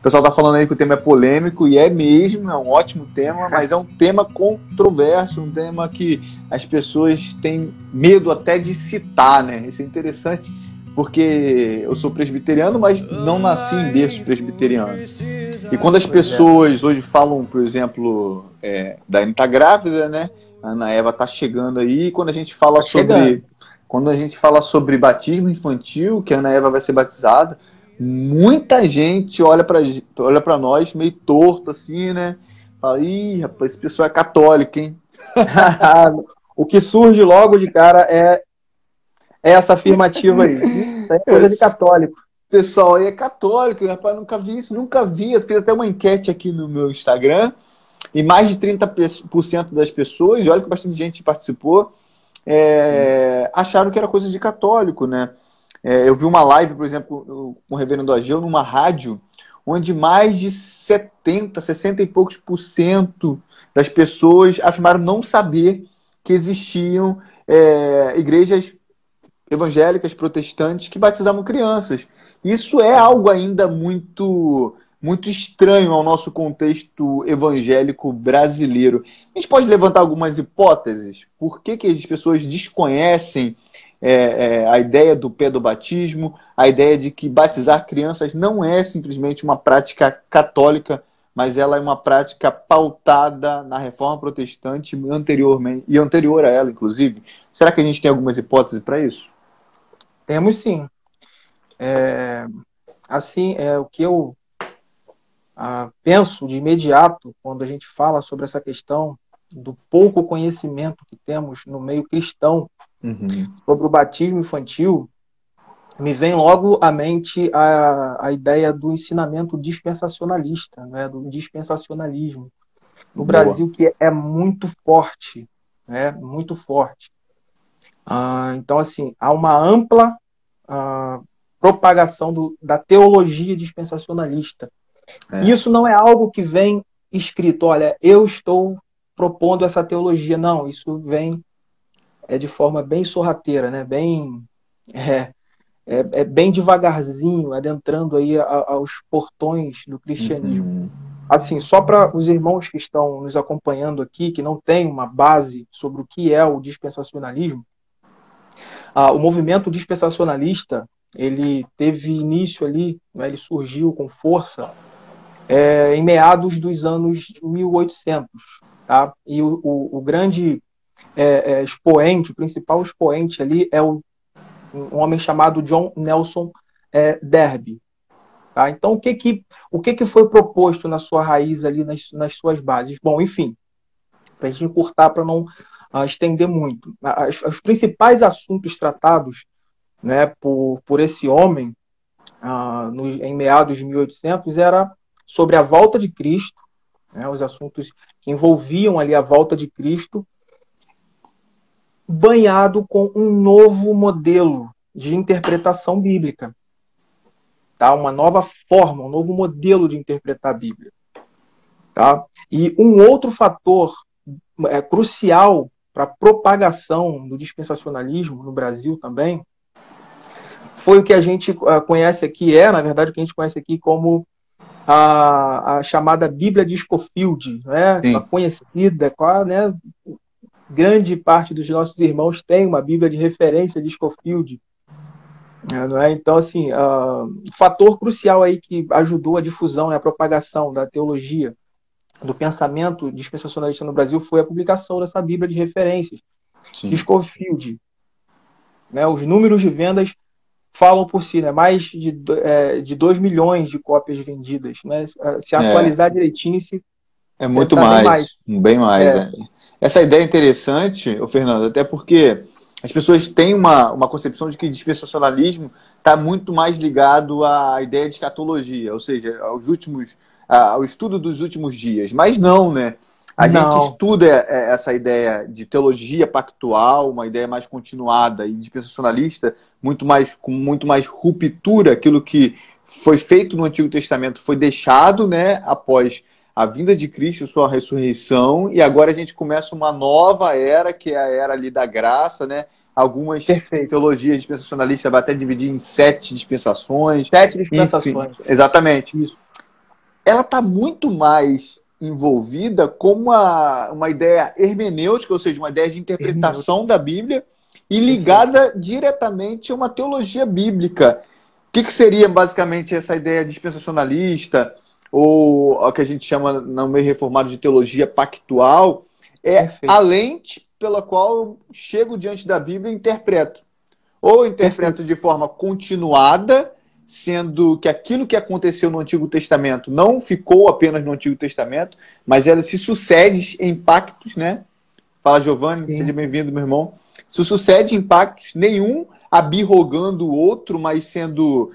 pessoal tá falando aí que o tema é polêmico, e é mesmo, é um ótimo tema, mas é um tema controverso, um tema que as pessoas têm medo até de citar, né? Isso é interessante, porque eu sou presbiteriano, mas não nasci em berço presbiteriano. E quando as pessoas hoje falam, por exemplo, da Anitta tá grávida, né? A Ana Eva tá chegando aí, quando a gente fala sobre batismo infantil, que a Ana Eva vai ser batizada, muita gente olha para nós meio torto, assim, né? Fala, ih, rapaz, esse pessoal é católico, hein? O que surge logo de cara é essa afirmativa aí. Isso é coisa de católico. Pessoal aí é católico, rapaz, nunca vi isso, nunca vi. Eu fiz até uma enquete aqui no meu Instagram, e mais de 30% das pessoas, e olha que bastante gente participou, acharam que era coisa de católico, né? Eu vi uma live, por exemplo, com o reverendo Ageu, numa rádio, onde mais de 60 e poucos por cento das pessoas afirmaram não saber que existiam igrejas evangélicas, protestantes, que batizavam crianças. Isso é algo ainda muito, muito estranho ao nosso contexto evangélico brasileiro. A gente pode levantar algumas hipóteses? Por que as pessoas desconhecem a ideia do pedobatismo, a ideia de que batizar crianças não é simplesmente uma prática católica, mas ela é uma prática pautada na reforma protestante anteriormente, e anterior a ela, inclusive? Será que a gente tem algumas hipóteses para isso? Temos sim. Assim, o que eu penso de imediato quando a gente fala sobre essa questão do pouco conhecimento que temos no meio cristão sobre o batismo infantil, me vem logo à mente a ideia do ensinamento dispensacionalista, né, do dispensacionalismo no Brasil, que é muito forte, né, muito forte. Então, assim, há uma ampla propagação da teologia dispensacionalista. Isso não é algo que vem escrito, olha, eu estou propondo essa teologia. Não, isso vem de forma bem sorrateira, né? Bem devagarzinho, adentrando aí aos portões do cristianismo. Assim, só para os irmãos que estão nos acompanhando aqui, que não têm uma base sobre o que é o dispensacionalismo, o movimento dispensacionalista, ele teve início ali, né, ele surgiu com força em meados dos anos 1800. Tá? E o grande expoente, o principal expoente ali é um homem chamado John Nelson Darby. Tá? Então, o que foi proposto na sua raiz ali, nas suas bases? Bom, enfim, para a gente encurtar, para não estender muito. Os principais assuntos tratados, né, por esse homem em meados de 1800 era sobre a volta de Cristo, né, os assuntos que envolviam ali a volta de Cristo, banhado com um novo modelo de interpretação bíblica. Tá? Uma nova forma, um novo modelo de interpretar a Bíblia. Tá? E um outro fator crucial para a propagação do dispensacionalismo no Brasil também foi o que a gente conhece aqui, na verdade, o que a gente conhece aqui como a chamada Bíblia de Scofield, né? A conhecida, né? Grande parte dos nossos irmãos tem uma Bíblia de referência de Scofield. Não é? Então, assim, fator crucial aí que ajudou a difusão e a propagação da teologia, do pensamento dispensacionalista no Brasil, foi a publicação dessa Bíblia de referências de Scofield. Né? Os números de vendas falam por si, né? Mais de 2 milhões de cópias vendidas. Né? Se atualizar direitinho, é muito mais, bem mais. Essa ideia é interessante, Fernando, até porque as pessoas têm uma concepção de que dispensacionalismo está muito mais ligado à ideia de escatologia, ou seja, ao estudo dos últimos dias. Mas não, né? A gente estuda essa ideia de teologia pactual, uma ideia mais continuada, e dispensacionalista, com muito mais ruptura. Aquilo que foi feito no Antigo Testamento foi deixado, né, após a vinda de Cristo, sua ressurreição, e agora a gente começa uma nova era, que é a era ali da graça, né? Algumas teologias dispensacionalistas vai até dividir em 7 dispensações. 7 dispensações. Enfim, exatamente. Isso. ela está muito mais envolvida com uma ideia hermenêutica, ou seja, uma ideia de interpretação da Bíblia, e ligada diretamente a uma teologia bíblica. O que seria basicamente essa ideia dispensacionalista, ou o que a gente chama no meio reformado de teologia pactual? É a lente pela qual eu chego diante da Bíblia e interpreto. Ou interpreto de forma continuada, sendo que aquilo que aconteceu no Antigo Testamento não ficou apenas no Antigo Testamento, mas ela se sucede em pactos, né? Fala, Giovanni, seja bem-vindo, meu irmão. Se sucede em pactos, nenhum abirrogando o outro, mas sendo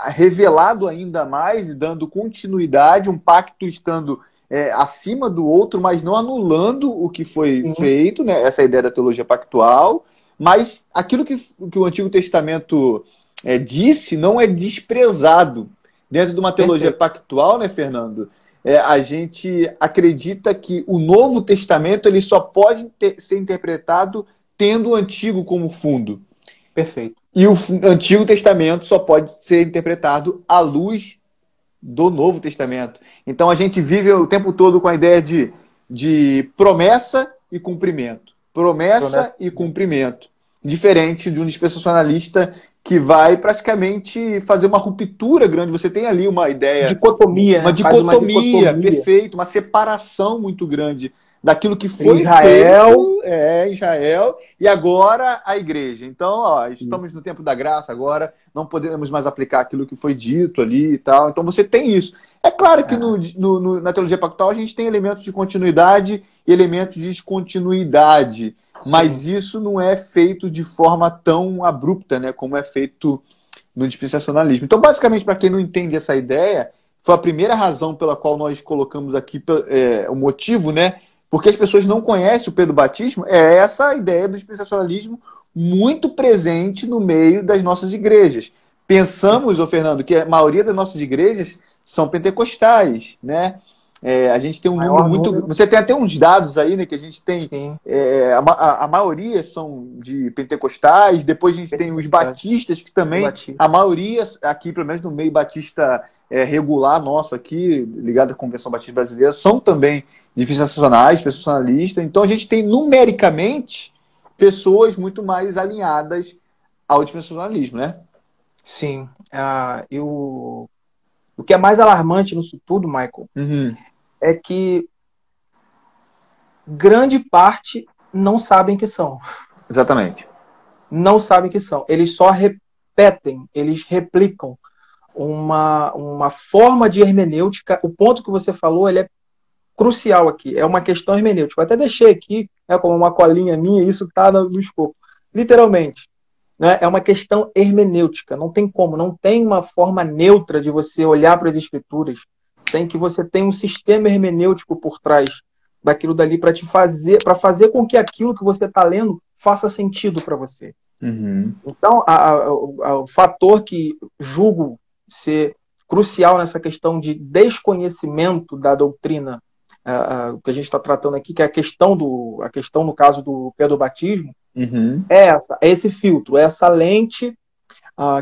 revelado ainda mais e dando continuidade, um pacto estando acima do outro, mas não anulando o que foi feito, né? Essa é a ideia da teologia pactual, mas aquilo que o Antigo Testamento disse não é desprezado. Dentro de uma teologia pactual, né, Fernando? A gente acredita que o Novo Testamento ele só pode ser interpretado tendo o Antigo como fundo. Perfeito. E o Antigo Testamento só pode ser interpretado à luz do Novo Testamento. Então a gente vive o tempo todo com a ideia de promessa e cumprimento. Promessa e cumprimento. Diferente de um dispensacionalista que vai praticamente fazer uma ruptura grande. Você tem ali uma ideia... Dicotomia. Uma dicotomia, perfeito. Uma separação muito grande daquilo que foi feito Israel e agora a igreja. Então, estamos no tempo da graça agora, não podemos mais aplicar aquilo que foi dito ali e tal. Então você tem isso. É claro que na teologia pactual a gente tem elementos de continuidade e elementos de descontinuidade. Mas isso não é feito de forma tão abrupta, né, como é feito no dispensacionalismo. Então, basicamente, para quem não entende essa ideia, foi a primeira razão pela qual nós colocamos aqui o motivo, né? Porque as pessoas não conhecem o pedobatismo, é essa ideia do dispensacionalismo muito presente no meio das nossas igrejas. Pensamos, Fernando, que a maioria das nossas igrejas são pentecostais, né? A gente tem um número muito... Você tem até uns dados aí, né? Que a gente tem... A maioria são de pentecostais, depois a gente tem os batistas, que também... A maioria, aqui, pelo menos no meio batista regular nosso aqui, ligado à Convenção Batista Brasileira, são também dispensacionalistas. Então a gente tem, numericamente, pessoas muito mais alinhadas ao dispensacionalismo, né? Sim. O que é mais alarmante nisso tudo, Michael, é que grande parte não sabem que são. Exatamente. Não sabem que são. Eles só repetem, eles replicam uma forma de hermenêutica. O ponto que você falou, ele é crucial aqui. É uma questão hermenêutica. Eu até deixei aqui, como uma colinha minha, isso está no escopo. Literalmente. Né? É uma questão hermenêutica. Não tem como. Não tem uma forma neutra de você olhar para as escrituras sem que você tenha um sistema hermenêutico por trás daquilo dali para fazer com que aquilo que você está lendo faça sentido para você. Então, o fator que julgo ser crucial nessa questão de desconhecimento da doutrina que a gente está tratando aqui, que é a questão no caso do pedobatismo, é esse filtro, é essa lente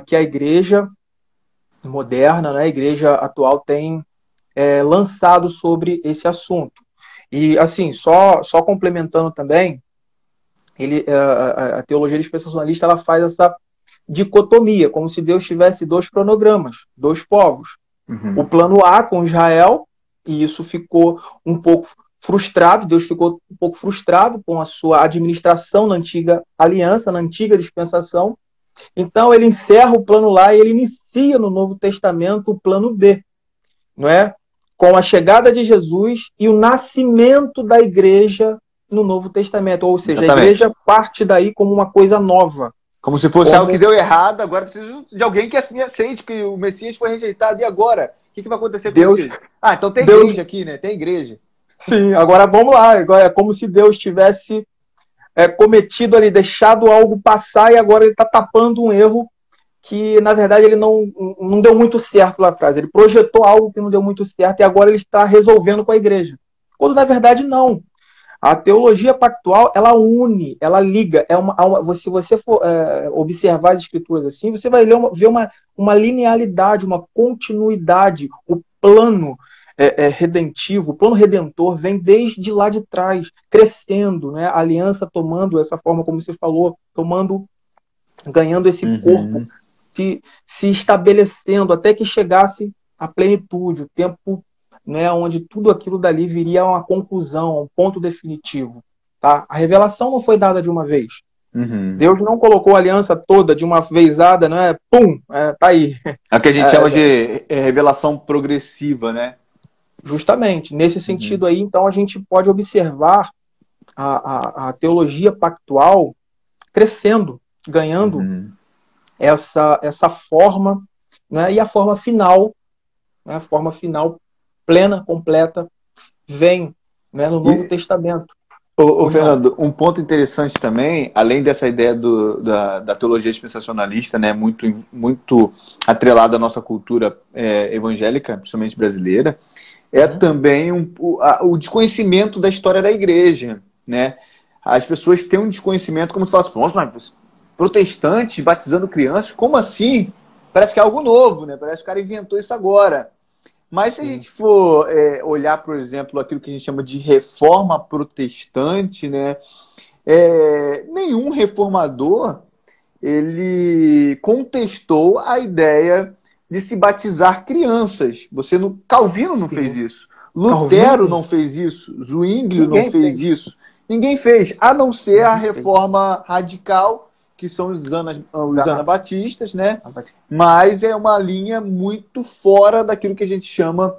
que a igreja moderna, né, a igreja atual tem lançado sobre esse assunto. E, assim, só complementando também, a teologia dispensacionalista ela faz essa dicotomia, como se Deus tivesse dois cronogramas, dois povos. O plano A com Israel, e isso ficou um pouco frustrado, Deus ficou um pouco frustrado com a sua administração na antiga aliança, na antiga dispensação. Então ele encerra o plano lá e ele inicia no Novo Testamento o plano B, não é? Com a chegada de Jesus e o nascimento da igreja no Novo Testamento. Ou seja, a igreja parte daí como uma coisa nova. Como se fosse algo que deu errado, agora preciso de alguém que aceite que o Messias foi rejeitado. E agora? O que vai acontecer com o Messias? Então tem igreja aqui, né? Tem igreja. Sim, agora vamos lá. Agora é como se Deus tivesse cometido ali, deixado algo passar e agora ele está tapando um erro que, na verdade, ele não deu muito certo lá atrás. Ele projetou algo que não deu muito certo e agora ele está resolvendo com a igreja. Quando, na verdade, não. A teologia pactual, ela une, ela liga. Se você for observar as escrituras assim, você vai ver uma linealidade, uma continuidade. O plano redentivo, o plano redentor vem desde lá de trás, crescendo, né? A aliança tomando essa forma, como você falou, ganhando esse corpo, se estabelecendo até que chegasse à plenitude, o tempo, né, onde tudo aquilo dali viria a uma conclusão, a um ponto definitivo. Tá? A revelação não foi dada de uma vez. Deus não colocou a aliança toda de uma vezada, né? Pum, tá aí. É o que a gente chama de revelação progressiva, né? Justamente. Nesse sentido aí, então, a gente pode observar a teologia pactual crescendo, ganhando essa forma, né? E a forma final, né? A forma final plena, completa, vem, né, no Novo Testamento. Fernando, um ponto interessante também, além dessa ideia da teologia dispensacionalista, né, muito atrelada à nossa cultura evangélica, principalmente brasileira, também o desconhecimento da história da igreja, né? As pessoas têm um desconhecimento, como tu fala assim, nossa, mas protestantes batizando crianças, como assim? Parece que é algo novo, né? Parece que o cara inventou isso agora. Mas se a gente for olhar, por exemplo, aquilo que a gente chama de reforma protestante, né? Nenhum reformador ele contestou a ideia de se batizar crianças. Calvino não fez isso. Lutero não fez isso. Zwinglio não fez isso. Ninguém fez, a não ser a reforma radical, que são os anabatistas, né? Mas é uma linha muito fora daquilo que a gente chama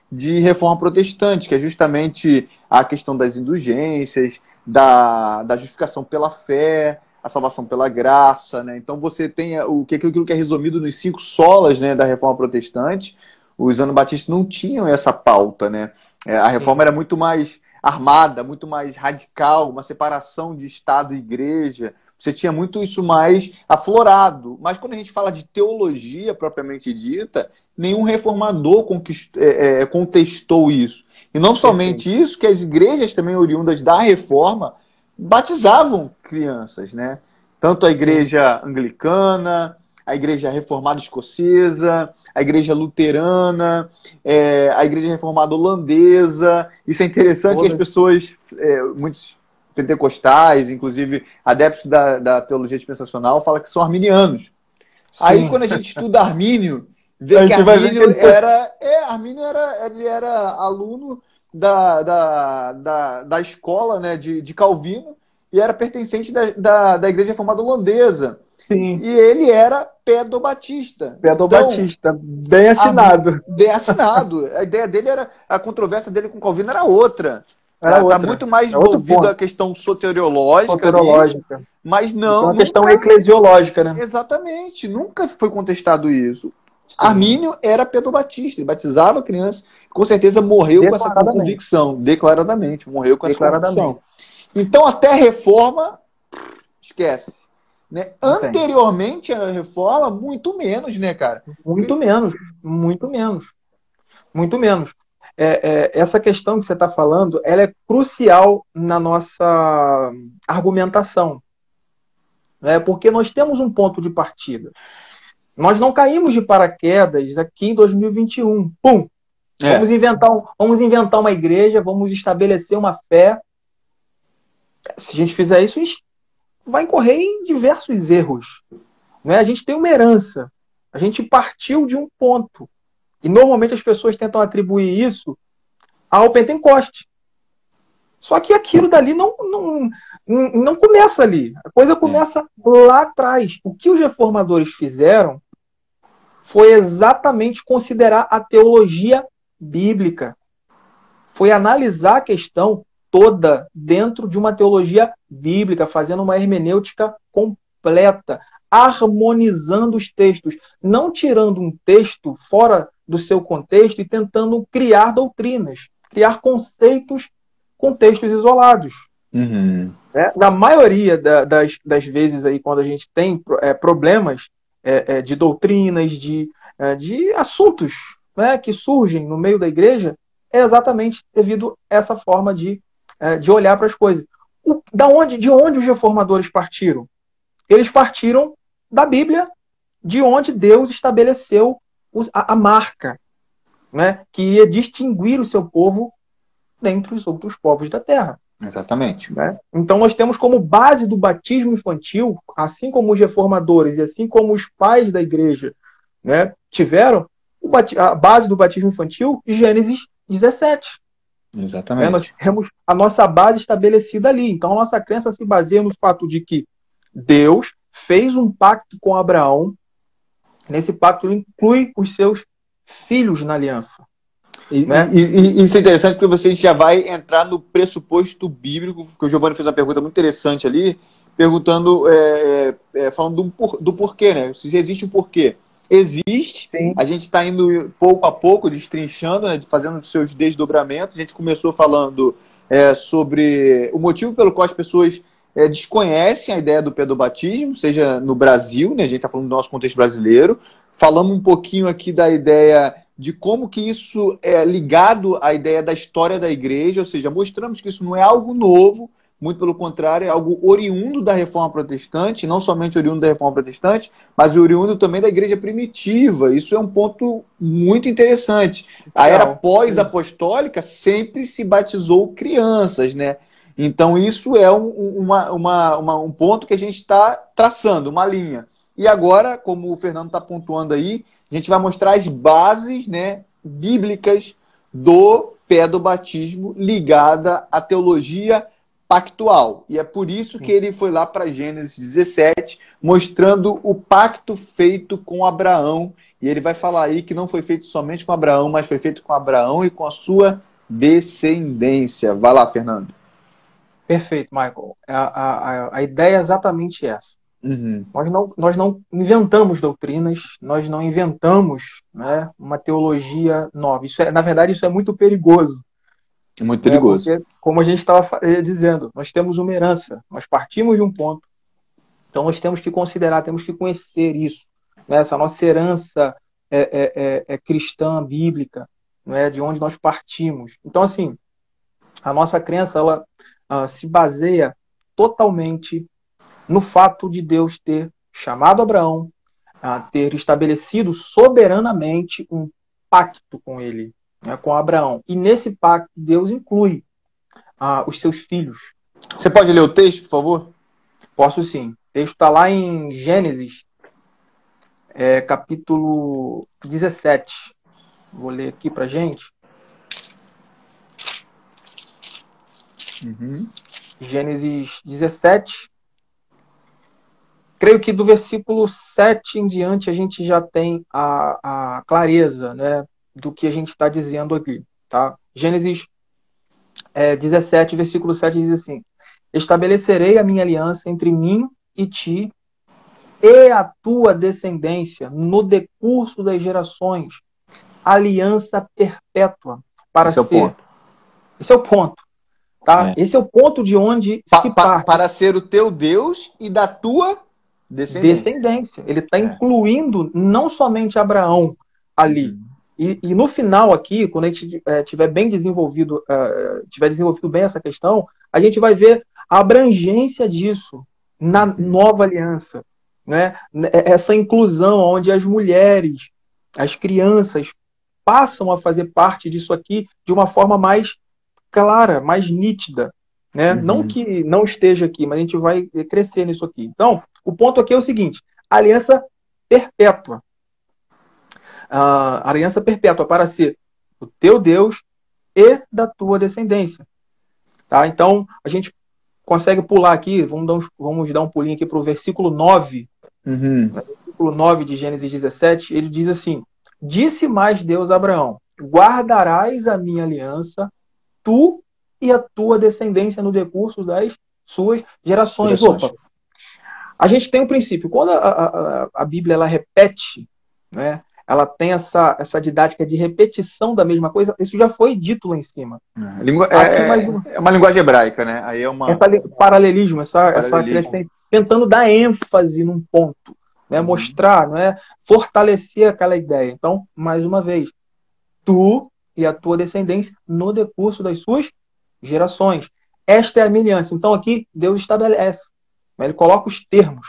de reforma protestante, que é justamente a questão das indulgências, da justificação pela fé, a salvação pela graça, né? Então você tem aquilo que é resumido nos 5 solas, né, da reforma protestante. Os anabatistas não tinham essa pauta, né? A reforma era muito mais armada, muito mais radical, uma separação de Estado e Igreja. Você tinha muito isso mais aflorado. Mas quando a gente fala de teologia propriamente dita, nenhum reformador contestou isso. E não somente isso, que as igrejas também oriundas da reforma batizavam crianças, né? Tanto a igreja anglicana, a igreja reformada escocesa, a igreja luterana, a igreja reformada holandesa. Isso é interessante que as pessoas, muitos pentecostais, inclusive adeptos da teologia dispensacional, falam que são arminianos. Sim. Aí quando a gente estuda Armínio, vê que Armínio era aluno da escola, né, de Calvino, e era pertencente da igreja reformada holandesa. Sim. E ele era pedobatista. Pedobatista, bem assinado. Bem assinado. A ideia dele a controvérsia dele com Calvino era outra. Está muito mais envolvido a questão soteriológica. Mas não. Então, uma questão eclesiológica, né? Exatamente. Nunca foi contestado isso. Sim. Armínio era pedobatista, ele batizava crianças, com certeza morreu com essa convicção. Declaradamente, morreu com essa convicção. Então, até a reforma, esquece. Né? Anteriormente à reforma, muito menos, né, cara? Muito menos. Essa questão que você está falando, ela é crucial na nossa argumentação. Né? Porque nós temos um ponto de partida. Nós não caímos de paraquedas aqui em 2021. Pum! Vamos inventar uma igreja, vamos estabelecer uma fé. Se a gente fizer isso, a gente vai incorrer em diversos erros. Né? A gente tem uma herança. A gente partiu de um ponto. E normalmente as pessoas tentam atribuir isso ao Pentecoste. Só que aquilo dali não começa ali. A coisa começa lá atrás. O que os reformadores fizeram foi exatamente considerar a teologia bíblica. Foi analisar a questão toda dentro de uma teologia bíblica, fazendo uma hermenêutica completa, harmonizando os textos, não tirando um texto fora do seu contexto e tentando criar doutrinas, criar conceitos com textos isolados. Na maioria das vezes, aí, quando a gente tem problemas de doutrinas, de assuntos, né, que surgem no meio da igreja, é exatamente devido a essa forma de de olhar para as coisas. De onde os reformadores partiram? Eles partiram da Bíblia, de onde Deus estabeleceu a marca, né, que ia distinguir o seu povo dentre os outros povos da terra. Exatamente. Né? Então nós temos como base do batismo infantil, assim como os reformadores e assim como os pais da igreja, né, tiveram a base do batismo infantil, Gênesis 17. Exatamente. Nós temos a nossa base estabelecida ali. Então a nossa crença se baseia no fato de que Deus fez um pacto com Abraão. Nesse pacto ele inclui os seus filhos na aliança. Né? Isso é interessante porque você já vai entrar no pressuposto bíblico, porque o Giovanni fez uma pergunta muito interessante ali, perguntando, falando do porquê, né? Se existe um porquê. Existe, sim. A gente está indo pouco a pouco, destrinchando, né, fazendo os seus desdobramentos. A gente começou falando sobre o motivo pelo qual as pessoas desconhecem a ideia do pedobatismo, seja no Brasil, né, a gente está falando do nosso contexto brasileiro. Falamos um pouquinho aqui da ideia de como que isso é ligado à ideia da história da igreja, ou seja, mostramos que isso não é algo novo, muito pelo contrário, é algo oriundo da Reforma Protestante, não somente oriundo da Reforma Protestante, mas oriundo também da igreja primitiva. Isso é um ponto muito interessante. A era pós-apostólica sempre se batizou crianças, né? Então isso é um ponto que a gente está traçando, uma linha. E agora, como o Fernando está pontuando aí, a gente vai mostrar as bases, né, bíblicas do pedobatismo ligada à teologia pactual. E é por isso que ele foi lá para Gênesis 17, mostrando o pacto feito com Abraão. E ele vai falar aí que não foi feito somente com Abraão, mas foi feito com Abraão e com a sua descendência. Vai lá, Fernando. Perfeito, Michael. A ideia é exatamente essa. Uhum. Nós não inventamos doutrinas, nós não inventamos, né, uma teologia nova. Na verdade, isso é muito perigoso. É muito perigoso. Porque, como a gente estava dizendo, nós temos uma herança, nós partimos de um ponto, então nós temos que considerar, temos que conhecer isso. Né? Essa nossa herança cristã, bíblica, né, de onde nós partimos. Então, assim, a nossa crença ela se baseia totalmente no fato de Deus ter chamado Abraão, ter estabelecido soberanamente um pacto com ele, né, com Abraão. E nesse pacto, Deus inclui os seus filhos. Você pode ler o texto, por favor? Posso sim. O texto está lá em Gênesis, capítulo 17. Vou ler aqui para a gente. Uhum. Gênesis 17. Creio que do versículo 7 em diante a gente já tem a clareza, né, do que a gente está dizendo aqui. Tá? Gênesis 17, versículo 7 diz assim: estabelecerei a minha aliança entre mim e ti e a tua descendência no decurso das gerações, aliança perpétua para Esse é o ponto. Esse é o ponto. Tá? Esse é o ponto de onde se parte. Para ser o teu Deus e da tua descendência. Ele está incluindo não somente Abraão ali. E no final aqui, quando a gente tiver bem desenvolvido, bem essa questão, a gente vai ver a abrangência disso na nova aliança. Né? Essa inclusão onde as mulheres, as crianças passam a fazer parte disso aqui de uma forma mais clara, mais nítida. Né? Não que não esteja aqui, mas a gente vai crescer nisso aqui. Então, o ponto aqui é o seguinte: aliança perpétua. Aliança perpétua para ser o teu Deus e da tua descendência. Tá? Então, a gente consegue pular aqui, vamos dar um pulinho aqui para o versículo 9. Versículo 9 de Gênesis 17, ele diz assim: disse mais Deus a Abraão: guardarás a minha aliança, tu e a tua descendência no decurso das suas gerações. Opa! A gente tem um princípio. Quando a Bíblia ela repete, né, ela tem essa didática de repetição da mesma coisa, isso já foi dito lá em cima. É uma linguagem hebraica, né? Aí é paralelismo, tentando dar ênfase num ponto, né, mostrar, né, fortalecer aquela ideia. Então, mais uma vez, tu e a tua descendência no decurso das suas gerações. esta é a minha aliança. Então aqui Deus estabelece, né? Ele coloca os termos.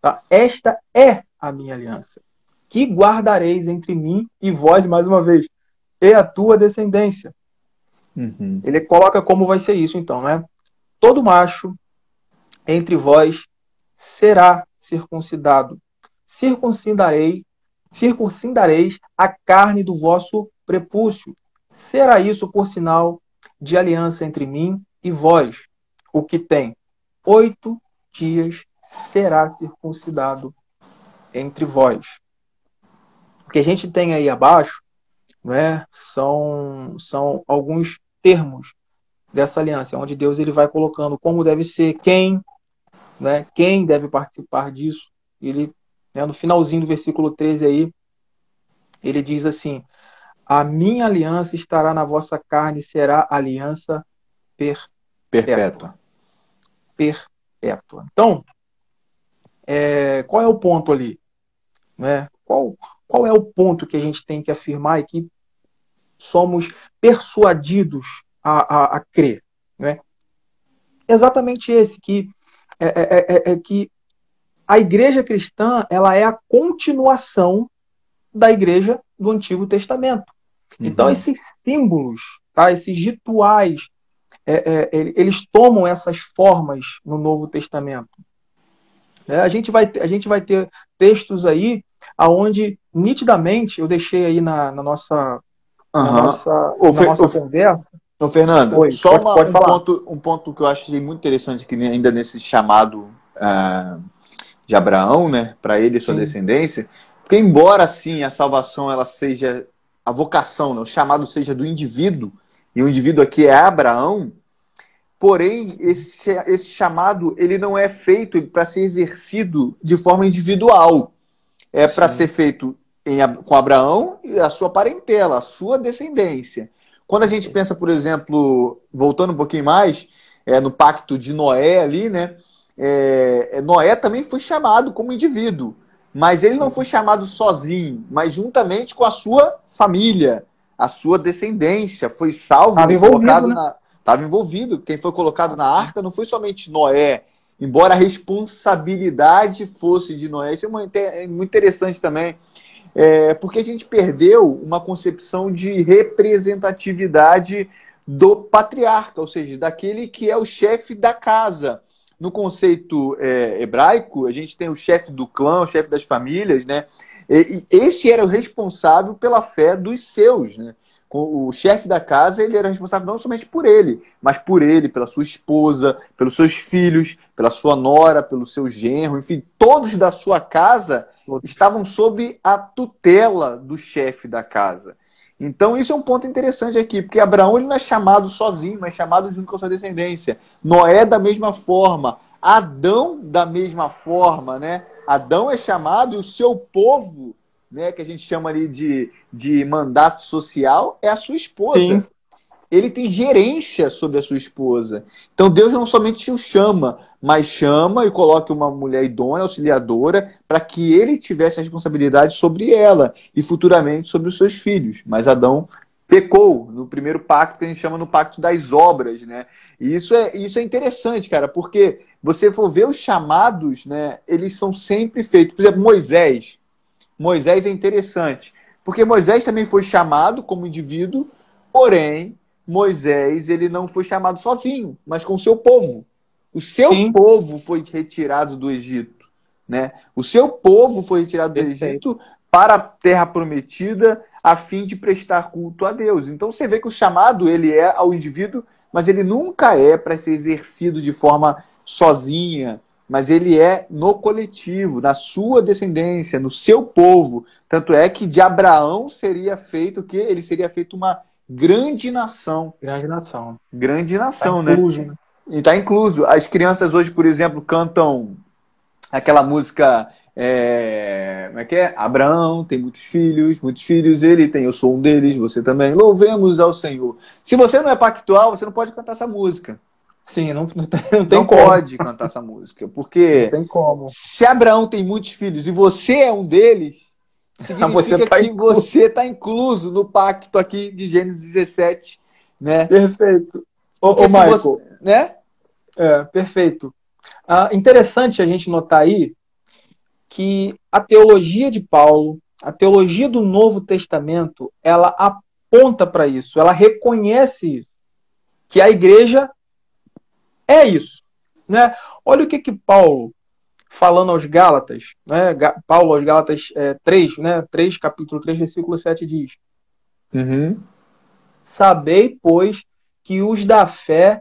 Tá? Esta é a minha aliança, que guardareis entre mim e vós, mais uma vez, e a tua descendência. Uhum. Ele coloca como vai ser isso, então, né? Todo macho entre vós será circuncidado. Circuncidareis a carne do vosso prepúcio. Será isso por sinal de aliança entre mim e vós. O que tem 8 dias será circuncidado entre vós. O que a gente tem aí abaixo, né, são alguns termos dessa aliança, onde Deus ele vai colocando como deve ser, né, quem deve participar disso. Ele, né, no finalzinho do versículo 13 aí, ele diz assim: a minha aliança estará na vossa carne e será aliança perpétua. Perpétua. Então, qual é o ponto ali? Né? Qual é o ponto que a gente tem que afirmar e que somos persuadidos a crer? Né? Exatamente esse, que que a igreja cristã ela é a continuação da igreja do Antigo Testamento. Então, esses símbolos, tá? Esses rituais, eles tomam essas formas no Novo Testamento. A gente vai ter textos aí aonde nitidamente eu deixei aí na nossa conversa. Então, Fernando, Oi, só pode falar. um ponto que eu achei muito interessante aqui, ainda nesse chamado de Abraão, né, para ele e sua descendência, porque embora assim a salvação ela seja a vocação, né, o chamado seja do indivíduo, e o indivíduo aqui é Abraão, porém esse chamado ele não é feito para ser exercido de forma individual, é para ser feito com Abraão e a sua parentela, a sua descendência. Quando a gente pensa, por exemplo, voltando um pouquinho mais, no pacto de Noé ali, né? Noé também foi chamado como indivíduo, mas ele não foi chamado sozinho, mas juntamente com a sua família, a sua descendência, foi salvo, estava envolvido. Quem foi colocado na arca não foi somente Noé, embora a responsabilidade fosse de Noé. Isso é muito interessante também. Porque a gente perdeu uma concepção de representatividade do patriarca, ou seja, daquele que é o chefe da casa. No conceito hebraico, a gente tem o chefe do clã, o chefe das famílias, né? E esse era o responsável pela fé dos seus, né? O chefe da casa, ele era responsável não somente por ele, mas por ele, pela sua esposa, pelos seus filhos, pela sua nora, pelo seu genro, enfim, todos da sua casa estavam sob a tutela do chefe da casa. Então isso é um ponto interessante aqui, porque Abraão ele não é chamado sozinho, mas é chamado junto com a sua descendência. Noé da mesma forma, Adão da mesma forma, né? Adão é chamado e o seu povo, né, que a gente chama ali de mandato social, é a sua esposa. Sim. Ele tem gerência sobre a sua esposa. Então Deus não somente o chama, mas chama e coloca uma mulher idônea, auxiliadora, para que ele tivesse a responsabilidade sobre ela e futuramente sobre os seus filhos. Mas Adão pecou no primeiro pacto, que a gente chama no pacto das obras, né? E isso é interessante, cara, porque você for ver os chamados, né, eles são sempre feitos. Por exemplo, Moisés é interessante, porque Moisés também foi chamado como indivíduo, porém Moisés ele não foi chamado sozinho, mas com o seu povo. O seu povo foi retirado do Egito, né? O seu povo foi retirado do Egito para a terra prometida, a fim de prestar culto a Deus. Então você vê que o chamado ele é ao indivíduo, mas ele nunca é para ser exercido de forma sozinha, mas ele é no coletivo, na sua descendência, no seu povo. Tanto é que de Abraão seria feito o quê? Ele seria feito uma grande nação. Grande nação, né? Incluso. E está incluso. As crianças hoje, por exemplo, cantam aquela música, como é que é? Abraão tem muitos filhos ele tem, eu sou um deles, você também. Louvemos ao Senhor. Se você não é pactual, você não pode cantar essa música. Sim, não tem não como. Pode cantar essa música, porque não tem como. Se Abraão tem muitos filhos e você é um deles, significa que você está incluso no pacto aqui de Gênesis 17, né? Perfeito. Porque Ô, se Michael, você, né? perfeito. Interessante a gente notar aí que a teologia de Paulo, a teologia do Novo Testamento, ela aponta para isso, ela reconhece isso, que a igreja é isso, né? Olha o que Paulo, falando aos Gálatas, né? Paulo aos Gálatas 3, né? 3, capítulo 3, versículo 7 diz: Uhum. Sabei, pois, que os da fé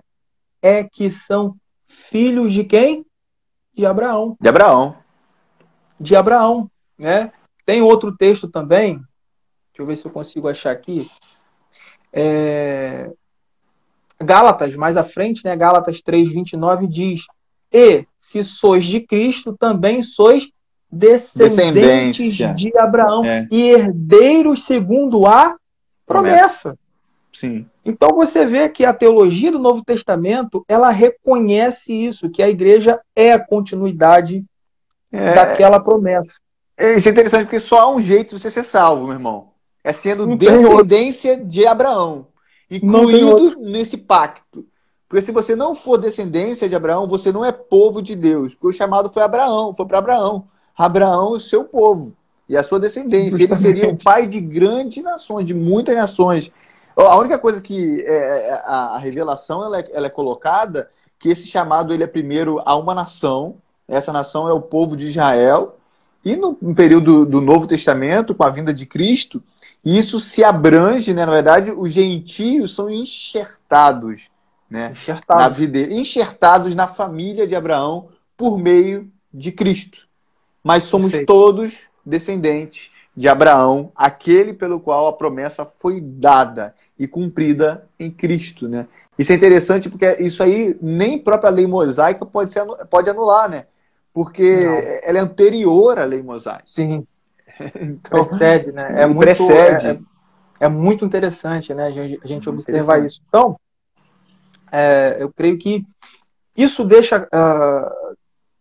é que são filhos de quem? De Abraão. De Abraão. De Abraão, né? Tem outro texto também, deixa eu ver se eu consigo achar aqui. Gálatas, mais à frente, né? Gálatas 3:29 diz: E se sois de Cristo, também sois descendentes Descendência. de Abraão É, e herdeiros segundo a promessa. promessa. Sim. Então você vê que a teologia do Novo Testamento, ela reconhece isso, que a igreja é a continuidade É, daquela promessa. isso é interessante porque só há um jeito de você ser salvo, meu irmão. É sendo Não tem outro. descendência de Abraão, Não tem incluído outro. nesse pacto. Porque se você não for descendência de Abraão, você não é povo de Deus. Porque o chamado foi Abraão, foi para Abraão. Abraão, o seu povo e a sua descendência. Ele seria o Justamente. pai de grandes nações, de muitas nações. A única coisa que a revelação ela é colocada que esse chamado ele é primeiro a uma nação. Essa nação é o povo de Israel. E no período do Novo Testamento, com a vinda de Cristo, isso se abrange, né? Na verdade, os gentios são enxertados, né? Na Enxertado. vida, enxertados na família de Abraão por meio de Cristo. Mas somos Perfeito. todos descendentes de Abraão, aquele pelo qual a promessa foi dada e cumprida em Cristo, né? Isso é interessante porque isso aí nem própria lei mosaica pode anular, né? Não. Porque ela é anterior à lei mosaica. Sim, Então, precede, né? precede. É muito interessante, né? A gente Muito observar interessante. isso. Então, eu creio que isso deixa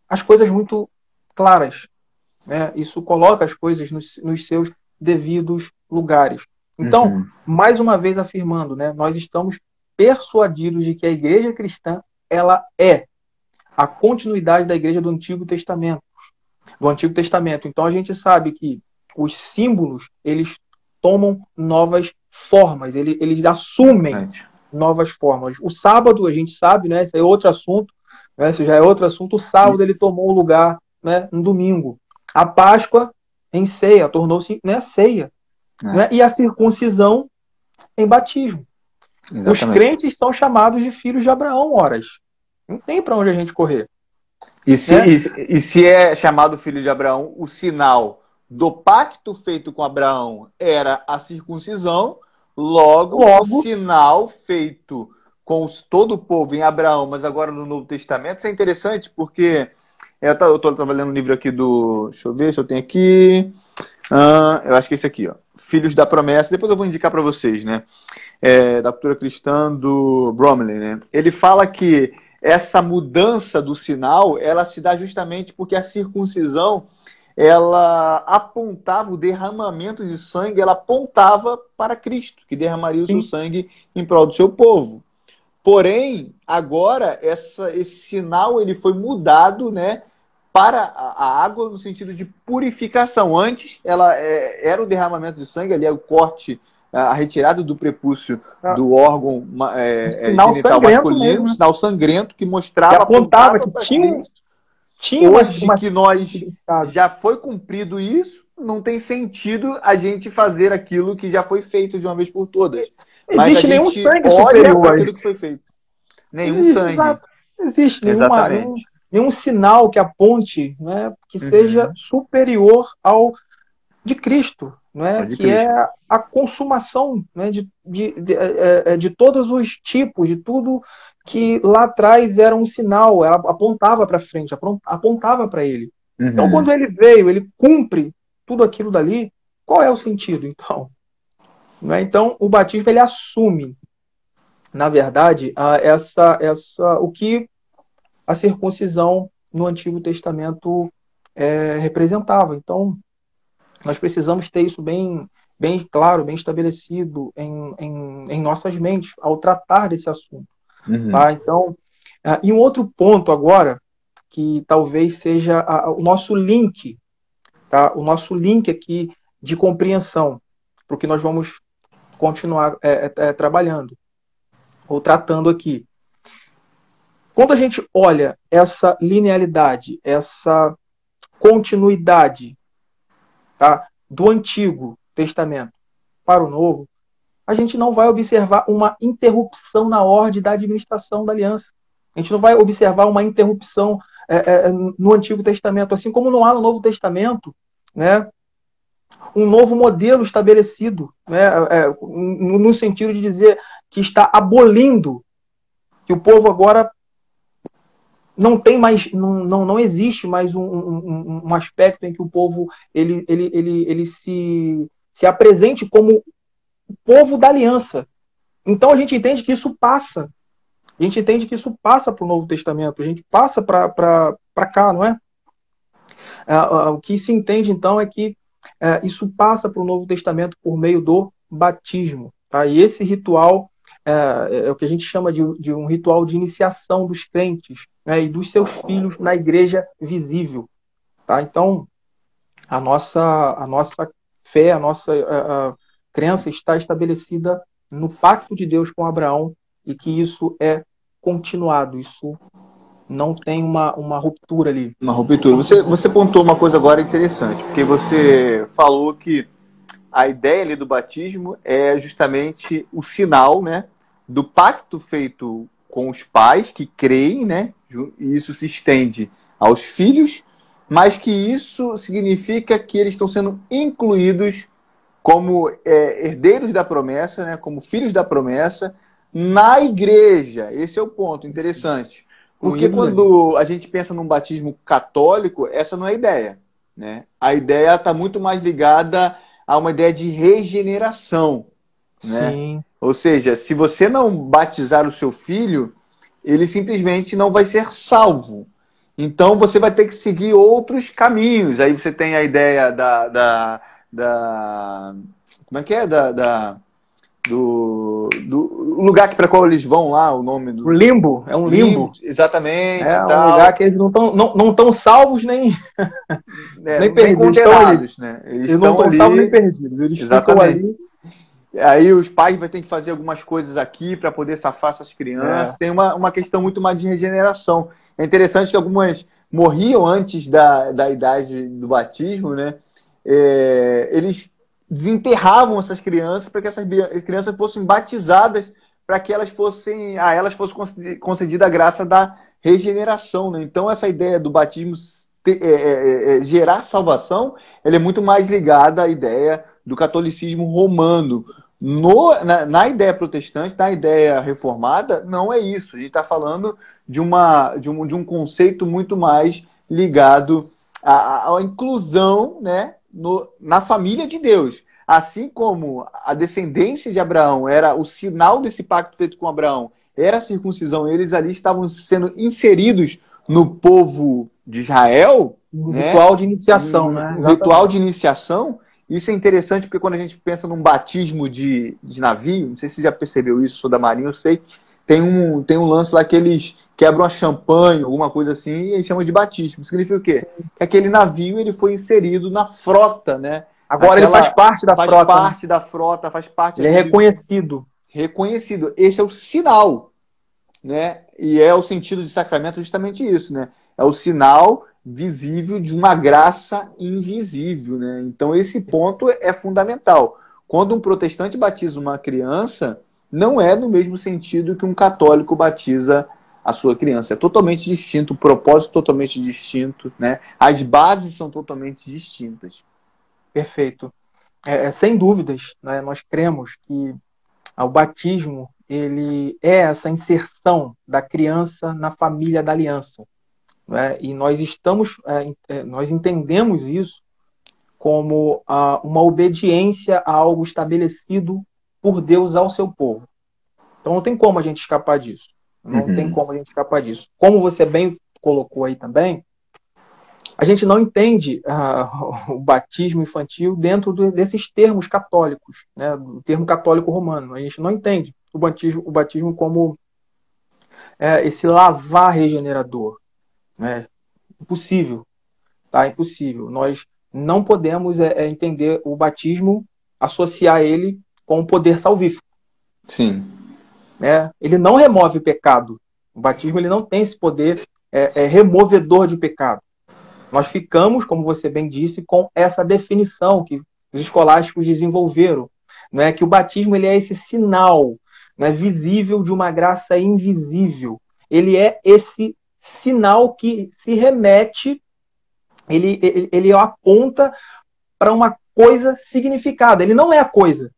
as coisas muito claras, né? Isso coloca as coisas nos seus devidos lugares. Então, Uhum. mais uma vez afirmando, né? Nós estamos persuadidos de que a igreja cristã, ela é a continuidade da igreja do Antigo Testamento. Então a gente sabe que os símbolos, eles tomam novas formas, eles assumem Exatamente. novas formas. O sábado, a gente sabe, né? Esse é outro assunto, né? Isso já é outro assunto. O sábado, ele tomou o lugar, né, no domingo. A Páscoa em ceia, tornou-se, né, ceia. Né? É, E a circuncisão em batismo. Os exatamente. crentes são chamados de filhos de Abraão, horas. Não tem para onde a gente correr. E se, Né? e se é chamado filho de Abraão, o sinal do pacto feito com Abraão era a circuncisão, logo o Logo, sinal feito com todo o povo em Abraão, mas agora no Novo Testamento, isso é interessante porque eu estou trabalhando um livro aqui do. Deixa eu ver se eu tenho aqui. Eu acho que é esse aqui, ó. Filhos da Promessa. Depois eu vou indicar para vocês, né? Da cultura cristã do Bromley, né? Ele fala que essa mudança do sinal, ela se dá justamente porque a circuncisão, ela apontava o derramamento de sangue, ela apontava para Cristo, que derramaria o seu sim, sangue em prol do seu povo. Porém, agora esse sinal ele foi mudado, né, para a água no sentido de purificação. Antes, ela era o derramamento de sangue, ali é o corte, a retirada do prepúcio do órgão um sinal genital sangrento masculino, um mesmo, né? sinal sangrento que Que mostrava, apontava apontava que para tinha, Cristo. tinha Hoje uma que nós significado. já foi cumprido isso, não tem sentido a gente fazer aquilo que já foi feito de uma vez por todas. Não Mas a existe nenhum gente sangue olha para superior aquilo aí. que foi feito. Nenhum Existe, sangue. exato. Não existe Exatamente. nenhum sinal que aponte, né, que seja Uhum. superior ao de Cristo, né, Pode que é Cristo. a consumação, né, de todos os tipos, de tudo que lá atrás era um sinal, ela apontava para frente, apontava para ele. Então, Uhum. quando ele veio, ele cumpre tudo aquilo dali, qual é o sentido, então? Né? Então, o batismo, ele assume, na verdade, o que a circuncisão no Antigo Testamento representava. Então, nós precisamos ter isso bem claro, bem estabelecido em nossas mentes ao tratar desse assunto. Tá? Então, e um outro ponto agora, que talvez seja o nosso link, tá? O nosso link aqui de compreensão, porque nós vamos continuar trabalhando, ou tratando aqui. Quando a gente olha essa linearidade, essa continuidade, tá, do Antigo Testamento para o Novo, a gente não vai observar uma interrupção na ordem da administração da aliança. A gente não vai observar uma interrupção no Antigo Testamento, assim como não há no Novo Testamento, né, um novo modelo estabelecido, né, no sentido de dizer que está abolindo, que o povo agora não tem mais, não existe mais um aspecto em que o povo ele se apresente como o povo da aliança. Então a gente entende que isso passa. A gente entende que isso passa para o Novo Testamento. A gente passa para cá, não é? O que se entende, então, é que isso passa para o Novo Testamento por meio do batismo. Tá? E esse ritual é o que a gente chama de um ritual de iniciação dos crentes, né, e dos seus filhos na igreja visível. Tá? Então, a nossa fé, a nossa crença está estabelecida no pacto de Deus com Abraão e que isso é continuado, isso não tem uma ruptura ali. Uma ruptura. Você pontuou uma coisa agora interessante, porque você falou que a ideia ali do batismo é justamente o sinal, né, do pacto feito com os pais que creem, né, e isso se estende aos filhos, mas que isso significa que eles estão sendo incluídos como herdeiros da promessa, né, como filhos da promessa, na igreja. Esse é o ponto interessante. Porque quando a gente pensa num batismo católico, essa não é a ideia, né? A ideia está muito mais ligada a uma ideia de regeneração, né? Sim. Ou seja, se você não batizar o seu filho, ele simplesmente não vai ser salvo. Então você vai ter que seguir outros caminhos. Aí você tem a ideia como é que é? Do lugar para qual eles vão lá, o nome do... O limbo, é um limbo. Exatamente. É um lugar que eles não estão salvos nem nem condenados, né? Eles não estão salvos nem perdidos. Eles ficam ali. Aí os pais vão ter que fazer algumas coisas aqui para poder safar essas crianças. Tem uma questão muito mais de regeneração. É interessante que algumas morriam antes da idade do batismo, né? Eles desenterravam essas crianças para que essas crianças fossem batizadas, para que elas fosse concedida a graça da regeneração, né? Então essa ideia do batismo gerar salvação, ela é muito mais ligada à ideia do catolicismo romano. Na ideia protestante, na ideia reformada, não é isso. A gente está falando de um conceito muito mais ligado à inclusão, né, na família de Deus. Assim como a descendência de Abraão era o sinal desse pacto feito com Abraão, era a circuncisão, eles ali estavam sendo inseridos no povo de Israel. Ritual de iniciação, né? Ritual de iniciação. Isso é interessante porque quando a gente pensa num batismo de navio, não sei se você já percebeu isso, sou da Marinha, eu sei, tem um lance lá que eles quebram a champanhe, alguma coisa assim, e eles chamam de batismo. Significa o quê? Que aquele navio ele foi inserido na frota, né? Agora ele faz parte da frota. Faz parte da frota, faz parte... Ele é reconhecido. Reconhecido. Esse é o sinal, né? E é o sentido de sacramento justamente isso, né? É o sinal visível de uma graça invisível, né? Então esse ponto é fundamental. Quando um protestante batiza uma criança, não é no mesmo sentido que um católico batiza a sua criança. É totalmente distinto, o propósito totalmente distinto, né? As bases são totalmente distintas. Perfeito. Sem dúvidas, né? Nós cremos que o batismo ele é essa inserção da criança na família da aliança. Né? E nós nós entendemos isso como uma obediência a algo estabelecido por Deus ao seu povo. Então não tem como a gente escapar disso. Não tem como a gente escapar disso. Como você bem colocou aí também, a gente não entende o batismo infantil dentro desses termos católicos, né? Do termo católico romano. A gente não entende o batismo como esse lavar regenerador. Né? Impossível. Tá? Impossível. Nós não podemos entender o batismo, associar ele com o poder salvífico. Sim. Né? Ele não remove o pecado. O batismo ele não tem esse poder removedor de pecado. Nós ficamos, como você bem disse, com essa definição que os escolásticos desenvolveram, né? Que o batismo ele é esse sinal, né, visível de uma graça invisível. Ele é esse sinal que se remete, ele aponta para uma coisa significada. Ele não é a coisa.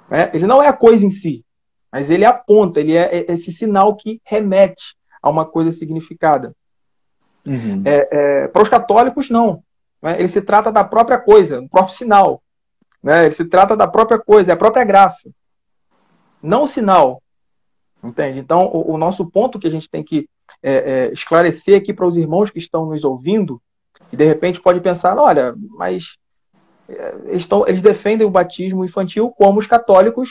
Né? Ele não é a coisa em si, mas ele aponta, ele é esse sinal que remete a uma coisa significada. Uhum. Para os católicos, não. Né? Ele se trata da própria coisa, do próprio sinal. Né? Ele se trata da própria coisa, é a própria graça. Não o sinal. Entende? Então, o nosso ponto que a gente tem que esclarecer aqui para os irmãos que estão nos ouvindo, e de repente pode pensar, olha, mas eles defendem o batismo infantil como os católicos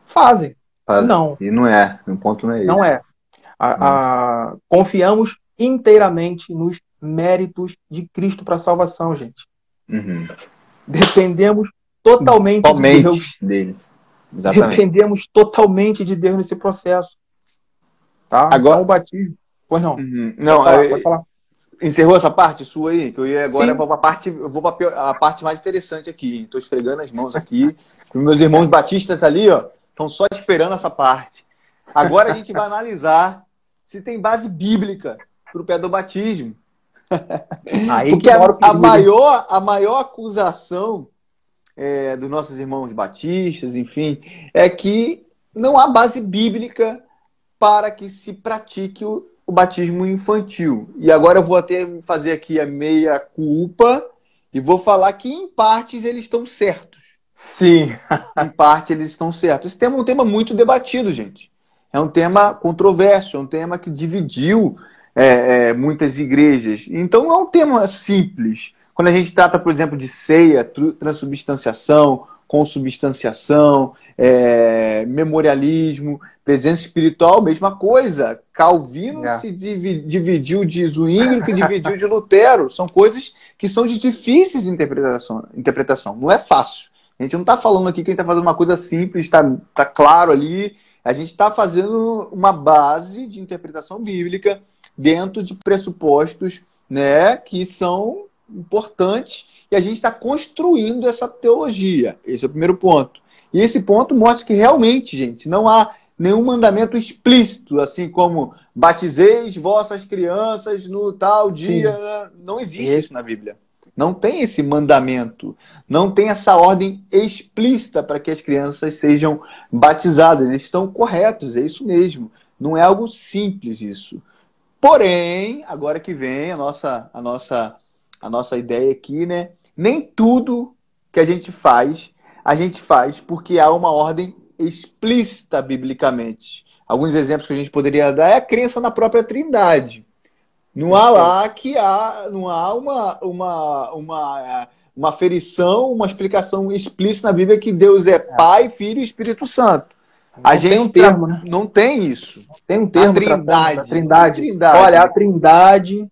fazem. Não. E não é. O ponto não é esse. Não é. Confiamos inteiramente nos méritos de Cristo para a salvação, gente. Uhum. Dependemos totalmente somente de Deus. Dele. Exatamente. Dependemos totalmente de Deus nesse processo. Tá? Agora, então, o batismo... Pois não. Uhum. Não, pode falar. Encerrou essa parte sua aí? Que eu ia agora, Sim. eu vou para a parte mais interessante aqui. Estou esfregando as mãos aqui. Os meus irmãos batistas ali, ó, estão só esperando essa parte. Agora a gente vai analisar se tem base bíblica para o pedobatismo. Aí porque a maior acusação dos nossos irmãos batistas, enfim, é que não há base bíblica para que se pratique o batismo infantil. E agora eu vou até fazer aqui a meia culpa e vou falar que em partes eles estão certos. Sim. Em parte eles estão certos. Esse tema é um tema muito debatido, gente. É um tema controverso, é um tema que dividiu muitas igrejas. Então não é um tema simples. Quando a gente trata, por exemplo, de ceia, transubstanciação, consubstanciação, memorialismo, presença espiritual, mesma coisa. Calvino se dividiu de Zwingli, que dividiu de Lutero. São coisas que são de difíceis interpretação. Não é fácil. A gente não está falando aqui que a gente está fazendo uma coisa simples, está claro ali. A gente está fazendo uma base de interpretação bíblica dentro de pressupostos, né, que são importantes, e a gente está construindo essa teologia. Esse é o primeiro ponto. E esse ponto mostra que realmente, gente, não há nenhum mandamento explícito, assim como batizeis vossas crianças no tal dia. Não existe isso na Bíblia. Não tem esse mandamento. Não tem essa ordem explícita para que as crianças sejam batizadas. Eles estão corretos, é isso mesmo. Não é algo simples isso. Porém, agora que vem a nossa ideia aqui, né? Nem tudo que a gente faz porque há uma ordem explícita biblicamente. Alguns exemplos que a gente poderia dar é a crença na própria Trindade. Não há lá não há uma aferição, uma explicação explícita na Bíblia que Deus é Pai, Filho e Espírito Santo. Tem um termo, né? Não tem isso. Tem um termo. A Trindade. Olha, a Trindade.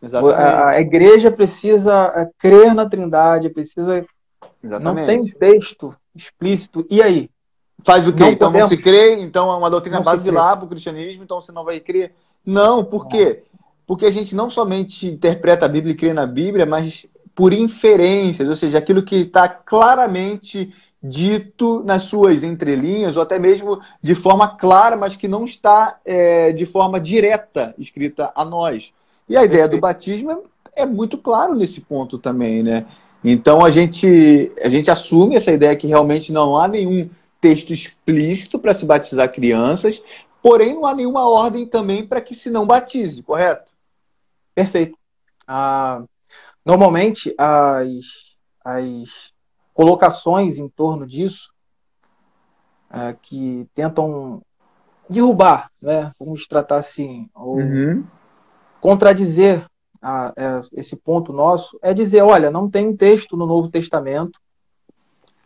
Exatamente. A igreja precisa crer na Trindade, precisa. Exatamente. Não tem texto explícito. E aí? Faz o quê? Então não se crê? Então é uma doutrina basilar para o cristianismo, então você não vai crer? Não, por quê? Porque a gente não somente interpreta a Bíblia e crê na Bíblia, mas por inferências, ou seja, aquilo que está claramente dito nas suas entrelinhas, ou até mesmo de forma clara, mas que não está de forma direta escrita a nós. E a ideia do batismo é muito claro nesse ponto também, né? Então a gente assume essa ideia que realmente não há nenhum texto explícito para se batizar crianças, porém não há nenhuma ordem também para que se não batize, correto? Perfeito. Normalmente as colocações em torno disso que tentam derrubar, né? Vamos tratar assim, ou contradizer esse ponto nosso, é dizer, olha, não tem um texto no Novo Testamento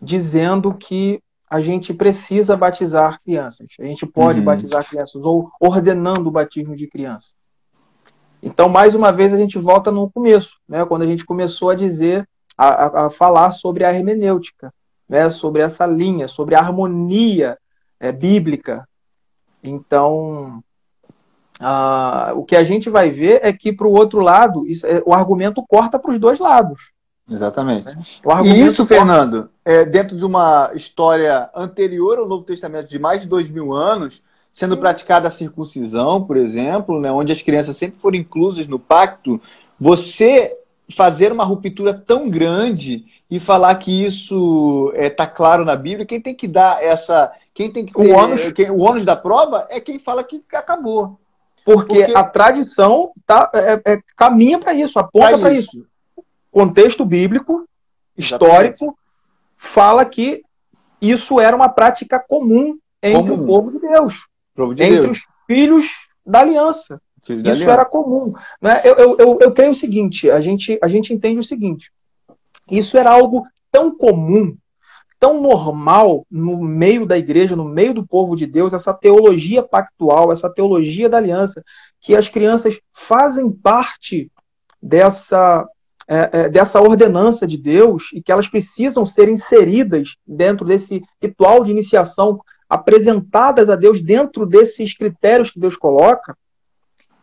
dizendo que a gente precisa batizar crianças. A gente pode batizar crianças, ou ordenando o batismo de criança. Então, mais uma vez, a gente volta no começo, né? Quando a gente começou a dizer, a falar sobre a hermenêutica, né? Sobre essa linha, sobre a harmonia bíblica. Então, o que a gente vai ver é que, para o outro lado, o argumento corta para os dois lados. Exatamente. Né? E isso, Fernando, dentro de uma história anterior ao Novo Testamento, de mais de 2000 anos, sendo praticada a circuncisão, por exemplo, né, onde as crianças sempre foram inclusas no pacto, você fazer uma ruptura tão grande e falar que isso está claro na Bíblia, quem tem que dar essa... Quem tem que ter, o ônus da prova é quem fala que acabou. Porque a tradição caminha para isso, aponta para isso. Contexto bíblico, histórico, fala que isso era uma prática comum entre o povo de Deus. Entre os filhos da aliança. Isso era comum. Né? Eu creio o seguinte, a gente entende o seguinte, isso era algo tão comum, tão normal no meio da igreja, no meio do povo de Deus, essa teologia pactual, essa teologia da aliança, que as crianças fazem parte dessa ordenança de Deus e que elas precisam ser inseridas dentro desse ritual de iniciação, apresentadas a Deus dentro desses critérios que Deus coloca,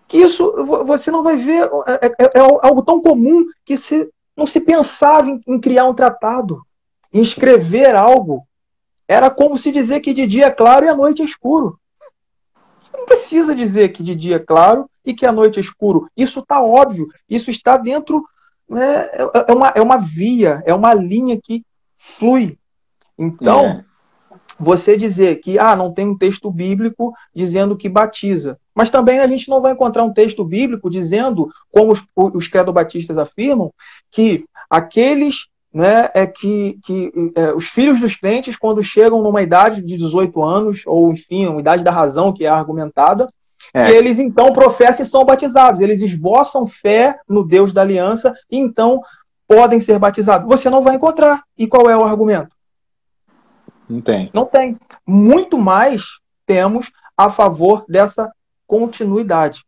que isso você não vai ver, é algo tão comum que não se pensava em criar um tratado, em escrever algo. Era como se dizer que de dia é claro e à noite é escuro. Você não precisa dizer que de dia é claro e que à noite é escuro. Isso está óbvio, isso está dentro, né, é uma via, é uma linha que flui. Então, você dizer que não tem um texto bíblico dizendo que batiza, mas também a gente não vai encontrar um texto bíblico dizendo, como os credobatistas afirmam, que aqueles, né, os filhos dos crentes, quando chegam numa idade de 18 anos, ou enfim, uma idade da razão que é argumentada, que eles então professam e são batizados. Eles esboçam fé no Deus da aliança e então podem ser batizados. Você não vai encontrar. E qual é o argumento? Não tem. Não tem. Muito mais temos a favor dessa continuidade.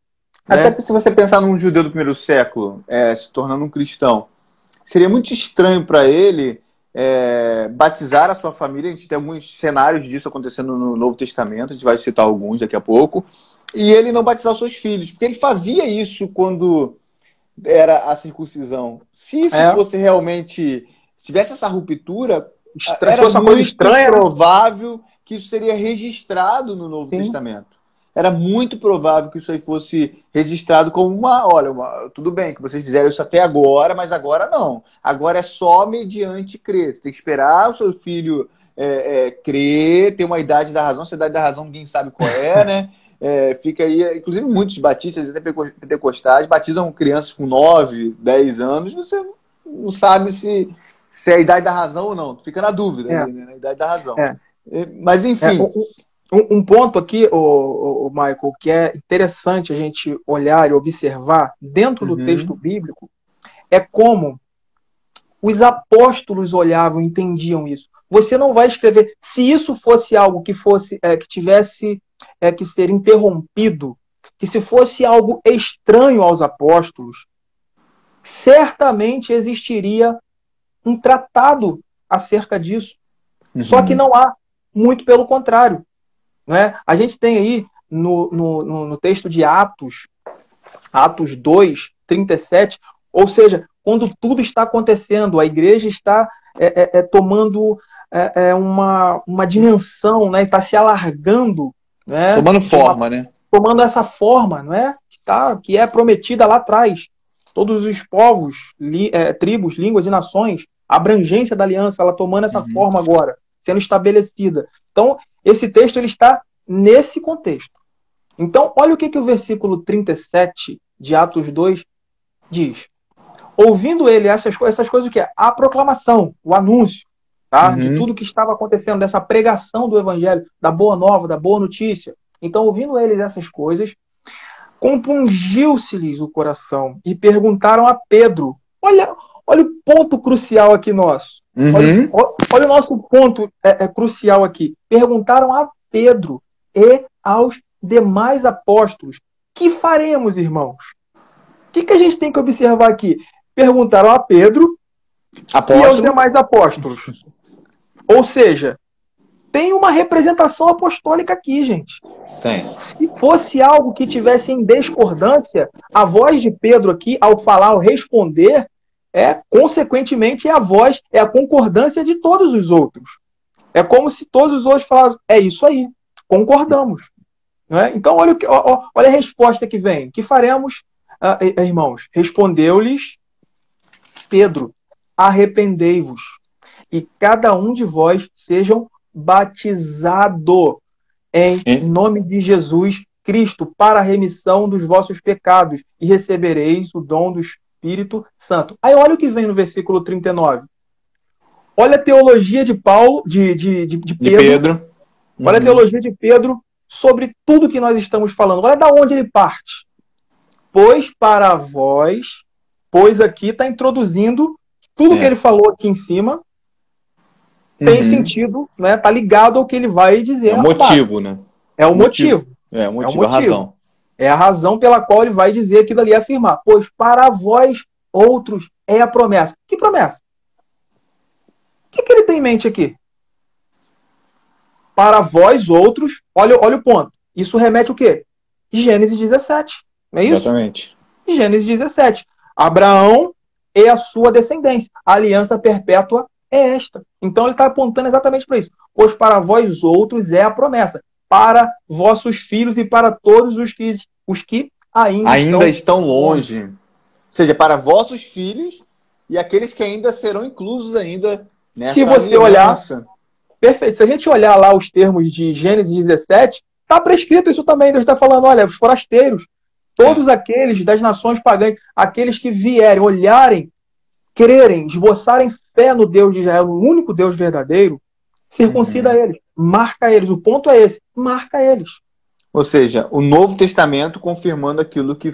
Até que se você pensar num judeu do primeiro século se tornando um cristão, seria muito estranho para ele batizar a sua família. A gente tem alguns cenários disso acontecendo no Novo Testamento, a gente vai citar alguns daqui a pouco, e ele não batizar os seus filhos, porque ele fazia isso quando era a circuncisão. Se isso fosse realmente... Se tivesse essa ruptura... Era muito provável que isso seria registrado no Novo Testamento. Era muito provável que isso aí fosse registrado como tudo bem que vocês fizeram isso até agora, mas agora não. Agora é só mediante crer. Você tem que esperar o seu filho crer, ter uma idade da razão. Essa idade da razão ninguém sabe qual é, né? Fica aí, inclusive muitos batistas, até pentecostais, batizam crianças com 9, 10 anos. Você não sabe se é a idade da razão ou não. Fica na dúvida, né? A idade da razão. Mas, enfim... Um ponto aqui, o Michael, que é interessante a gente olhar e observar dentro do texto bíblico, é como os apóstolos olhavam e entendiam isso. Você não vai escrever... Se isso fosse algo que tivesse que ser interrompido, que se fosse algo estranho aos apóstolos, certamente existiria um tratado acerca disso. Só que não há, muito pelo contrário. Não é? A gente tem aí no texto de Atos 2, 37, ou seja, quando tudo está acontecendo, a igreja está tomando uma dimensão, né? Está se alargando. Né? Tomando forma, né? Tomando essa forma, não é? Que é prometida lá atrás. Todos os povos, tribos, línguas e nações, a abrangência da aliança, ela tomando essa forma agora, sendo estabelecida. Então, esse texto ele está nesse contexto. Então, olha o que o versículo 37 de Atos 2 diz. Ouvindo ele essas coisas, o que é? A proclamação, o anúncio, tá? De tudo que estava acontecendo, dessa pregação do evangelho, da boa nova, da boa notícia. Então, ouvindo eles essas coisas, compungiu-se-lhes o coração e perguntaram a Pedro. olha o ponto crucial aqui nosso. Olha o nosso ponto crucial aqui. Perguntaram a Pedro e aos demais apóstolos: que faremos, irmãos? O que a gente tem que observar aqui? Perguntaram a Pedro e aos demais apóstolos. Ou seja, tem uma representação apostólica aqui, gente. Tem. Se fosse algo que tivesse em discordância, a voz de Pedro aqui, ao falar, ao responder, consequentemente, a voz, é a concordância de todos os outros. É como se todos os outros falassem: é isso aí, concordamos. Não é? Então, olha a resposta que vem. Que faremos, irmãos? Respondeu-lhes Pedro: arrependei-vos, e cada um de vós sejam batizado em nome de Jesus Cristo para a remissão dos vossos pecados, e recebereis o dom do Espírito Santo. Aí olha o que vem no versículo 39. Olha a teologia de Paulo, de Pedro. Olha a teologia de Pedro sobre tudo que nós estamos falando. Olha da onde ele parte. Pois para vós, pois aqui está introduzindo tudo que ele falou aqui em cima. Tem sentido, né? Tá ligado ao que ele vai dizer. É o motivo, né? É o motivo. É o motivo, a razão. É a razão pela qual ele vai dizer aquilo ali, afirmar. Pois para vós outros é a promessa. Que promessa? O que ele tem em mente aqui? Para vós outros, olha o ponto. Isso remete o quê? Gênesis 17. Não é isso? Exatamente. Gênesis 17. Abraão e a sua descendência. A aliança perpétua é esta. Então ele está apontando exatamente para isso. Pois para vós outros é a promessa. Para vossos filhos e para todos os que ainda estão longe. Ou seja, para vossos filhos e aqueles que ainda serão inclusos ainda nessa Se você olhar... Perfeito. Se a gente olhar lá os termos de Gênesis 17, está prescrito isso também. Deus está falando: olha, os forasteiros, todos aqueles das nações pagãs, aqueles que vierem, olharem, crerem, esboçarem fé no Deus de Israel, no único Deus verdadeiro, circuncida eles, marca eles. O ponto é esse: marca eles. Ou seja, o Novo Testamento confirmando aquilo que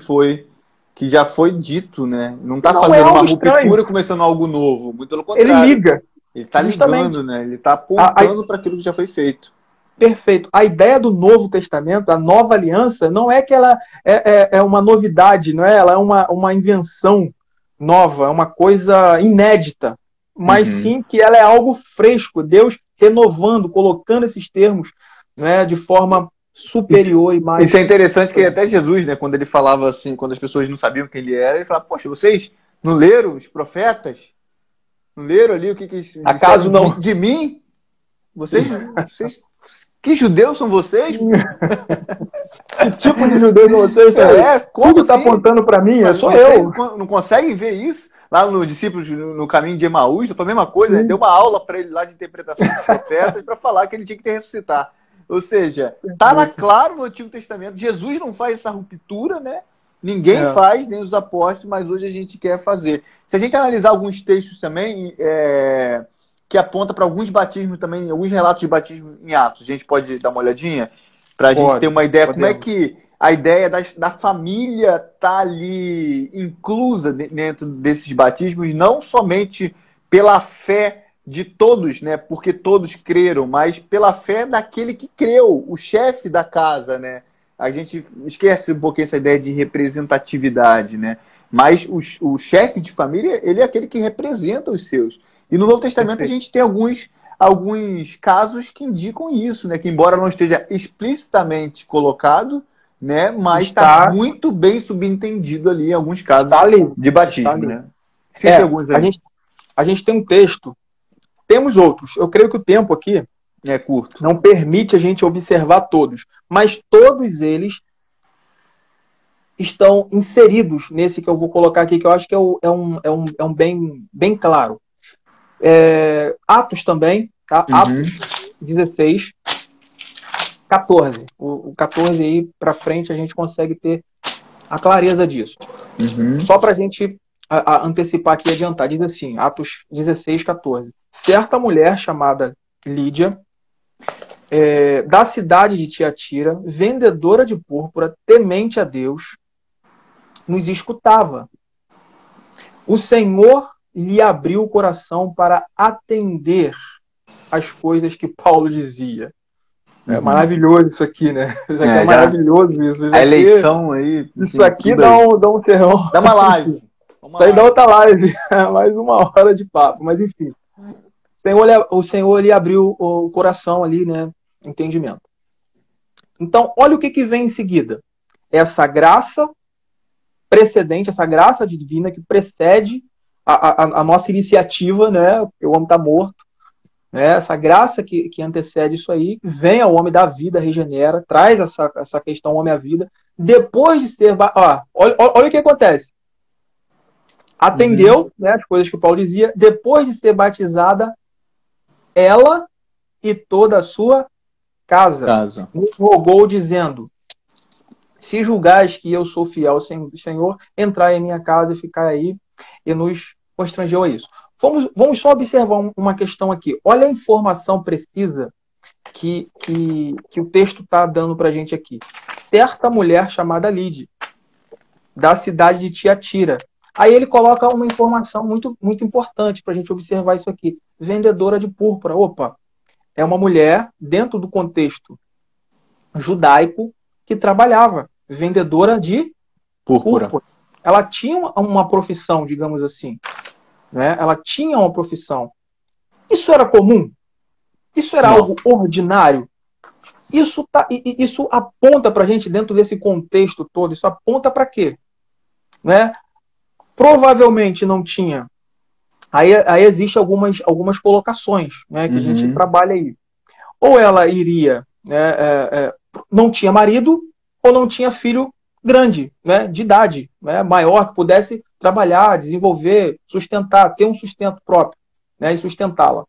já foi dito, né? Não está fazendo uma ruptura, começando algo novo. Muito pelo contrário. Ele liga. Ele está ligando, né? Ele está apontando para aquilo que já foi feito. Perfeito. A ideia do Novo Testamento, a nova aliança, não é que ela é uma novidade, não é? Ela é uma invenção nova, é uma coisa inédita, mas sim que ela é algo fresco. Deus renovando, colocando esses termos, né, de forma superior e mais... Isso é interessante, que até Jesus, né, quando ele falava assim, quando as pessoas não sabiam quem ele era, ele falava: poxa, vocês não leram os profetas? Não leram ali o que acaso não de mim? Vocês que judeus são vocês? Que tipo de judeus são vocês? Tudo está apontando para mim, sou eu. Não conseguem ver isso? Lá no discípulos no caminho de Emaús, foi a mesma coisa. Deu uma aula para ele lá de interpretação dos profetas para falar que ele tinha que ressuscitar. Ou seja, está lá claro no Antigo Testamento. Jesus não faz essa ruptura, né? Ninguém faz, nem os apóstolos, mas hoje a gente quer fazer. Se a gente analisar alguns textos também, que aponta para alguns batismos também, alguns relatos de batismo em Atos, a gente pode dar uma olhadinha? Para a gente ter uma ideia como é que a ideia da família está ali inclusa dentro desses batismos, não somente pela fé de todos, né? Porque todos creram, mas pela fé daquele que creu, o chefe da casa, né? A gente esquece um pouquinho essa ideia de representatividade, né? Mas o chefe de família, ele é aquele que representa os seus. E no Novo Testamento a gente tem alguns casos que indicam isso, né? Que embora não esteja explicitamente colocado, né? Mas está muito bem subentendido ali em alguns casos de batismo, né? Tem alguns aí. A gente tem um texto, temos outros. Eu creio que o tempo aqui é curto, não permite a gente observar todos, mas todos eles estão inseridos nesse que eu vou colocar aqui, que eu acho que é um bem claro. Atos também, tá? Atos 16, 14. O 14 aí para frente a gente consegue ter a clareza disso. Só para a gente antecipar aqui e adiantar, diz assim, Atos 16, 14. Certa mulher chamada Lídia, da cidade de Tiatira, vendedora de púrpura, temente a Deus, nos escutava. O Senhor lhe abriu o coração para atender as coisas que Paulo dizia. É maravilhoso isso aqui, né? Isso aqui é maravilhoso. Isso a eleição aí. Isso aqui dá um sermão. Dá uma live. Isso aí dá outra live. Mais 1 hora de papo. Mas enfim. O Senhor lhe abriu o coração ali, né? Entendimento. Então, olha o que vem em seguida. Essa graça precedente, essa graça divina que precede a nossa iniciativa, né? O homem está morto. Né? Essa graça que antecede isso aí, vem ao homem da vida, regenera, traz essa questão homem à vida. Depois de ser... olha o que acontece. Atendeu, né, as coisas que o Paulo dizia. Depois de ser batizada, ela e toda a sua casa. Nos rogou dizendo: se julgais que eu sou fiel ao Senhor, entrai em minha casa e ficai aí. E nos constrangeu a isso. Vamos só observar uma questão aqui. Olha a informação precisa que o texto está dando para a gente aqui. Certa mulher chamada Lide, da cidade de Tiatira. Aí ele coloca uma informação muito, muito importante para a gente observar isso aqui. Vendedora de púrpura. Opa, é uma mulher, dentro do contexto judaico, que trabalhava. Vendedora de púrpura. Ela tinha uma profissão, digamos assim. Né? Ela tinha uma profissão. Isso era comum? Isso era algo ordinário? Isso aponta para a gente, dentro desse contexto todo, isso aponta para quê? Né? Provavelmente não tinha. Aí existem algumas colocações, né, que a gente trabalha aí. Ou ela iria, né, não tinha marido, ou não tinha filho grande, né, de idade, né, maior, que pudesse trabalhar, desenvolver, sustentar, ter um sustento próprio, né, e sustentá-la.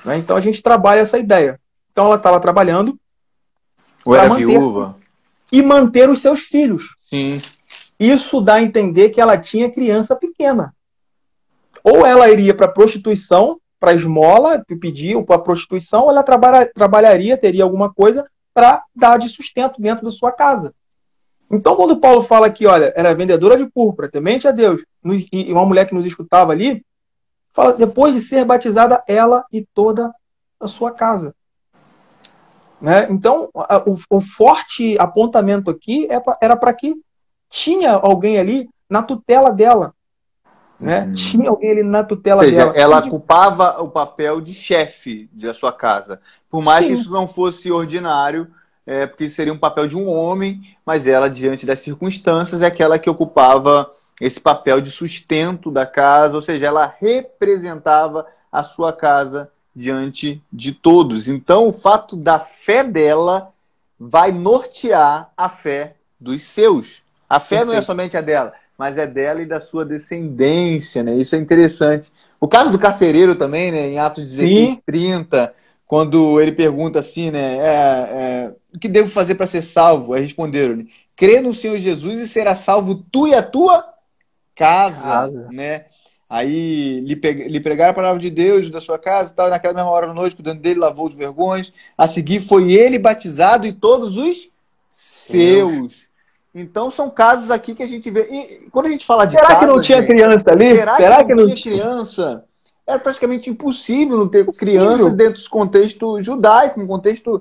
Né? Então a gente trabalha essa ideia. Então ela estava trabalhando ou era viúva e manter os seus filhos. Sim. Isso dá a entender que ela tinha criança pequena. Ou ela iria para a prostituição, para a esmola, pedir para a prostituição, ou ela trabalharia, teria alguma coisa para dar de sustento dentro da sua casa. Então, quando Paulo fala que, olha, era vendedora de púrpura, temente a Deus, e uma mulher que nos escutava ali, fala, depois de ser batizada, ela e toda a sua casa. Né? Então, o forte apontamento aqui era para que tinha alguém ali na tutela dela. Né? Tinha alguém ali na tutela dela. Ela ocupava o papel de chefe da sua casa. Por mais que isso não fosse ordinário, porque seria um papel de um homem, mas ela, diante das circunstâncias, é aquela que ocupava esse papel de sustento da casa, ou seja, ela representava a sua casa diante de todos. Então, o fato da fé dela vai nortear a fé dos seus. A fé não é somente a dela, mas é dela e da sua descendência, né? Isso é interessante. O caso do carcereiro também, né? Em Atos 16:30, quando ele pergunta assim, né? O que devo fazer para ser salvo? Aí responderam-lhe: crê no Senhor Jesus e será salvo tu e a tua casa. Né? Aí lhe pregaram a palavra de Deus da sua casa e tal, e naquela mesma hora da noite, cuidando dele, lavou os vergões. A seguir foi ele batizado e todos os seus. Então são casos aqui que a gente vê. E quando a gente fala de será que não tinha criança ali? Será que não tinha criança? Era praticamente impossível não ter criança dentro do contexto judaico, um contexto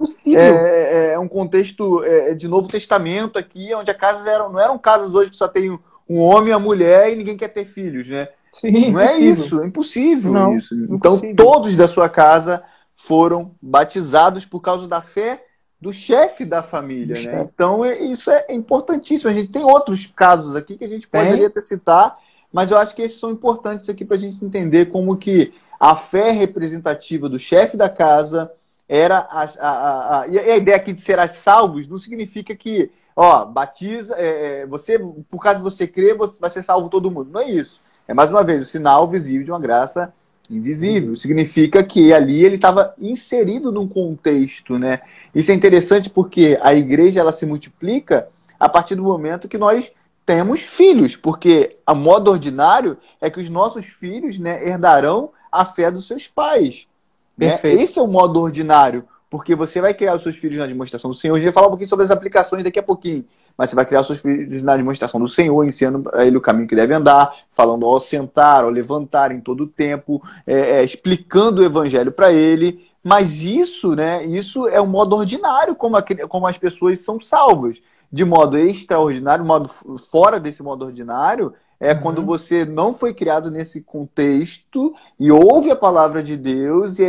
de Novo Testamento aqui, onde as casas não eram casas hoje que só tem um homem e uma mulher e ninguém quer ter filhos, né? Sim, não é isso, é impossível isso. Então todos da sua casa foram batizados por causa da fé do chefe da família, né? Então isso é importantíssimo. A gente tem outros casos aqui que a gente poderia até citar, mas eu acho que esses são importantes aqui para a gente entender como que a fé representativa do chefe da casa era e a ideia aqui de serás salvos não significa que, batiza, você, por causa de você crer, vai ser salvo todo mundo. Não é isso. É, mais uma vez, o sinal visível de uma graça invisível. Significa que ali ele estava inserido num contexto, né? Isso é interessante porque a igreja ela se multiplica a partir do momento que nós temos filhos, porque a modo ordinário é que os nossos filhos, né, herdarão a fé dos seus pais. Né? Esse é o modo ordinário, porque você vai criar os seus filhos na demonstração do Senhor. A gente vai falar um pouquinho sobre as aplicações daqui a pouquinho. mas você vai criar seus filhos na demonstração do Senhor, ensinando a ele o caminho que deve andar, falando ao sentar, ao levantar em todo o tempo, explicando o evangelho para ele. Mas isso, né, isso é um modo ordinário, como as pessoas são salvas. De modo extraordinário, modo fora desse modo ordinário, quando você não foi criado nesse contexto e ouve a palavra de Deus e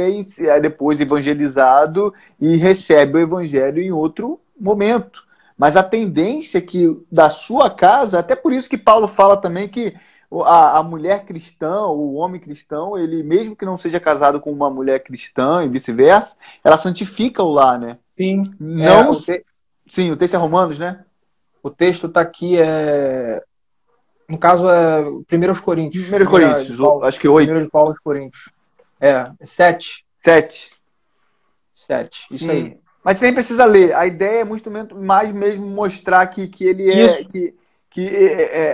é depois evangelizado e recebe o evangelho em outro momento. Mas a tendência é que da sua casa, até por isso que Paulo fala também que a mulher cristã, o homem cristão, ele mesmo que não seja casado com uma mulher cristã e vice-versa, ela santifica o lar, né? Sim. Não... Sim, o texto é Romanos, né? O texto está aqui, no caso, é 1 Coríntios. 1 Coríntios, Paulo, acho que 8. 1 Paulo aos Coríntios. 7. 7. Isso Sim. aí. Mas você nem precisa ler. A ideia é muito mais mesmo mostrar que ele é...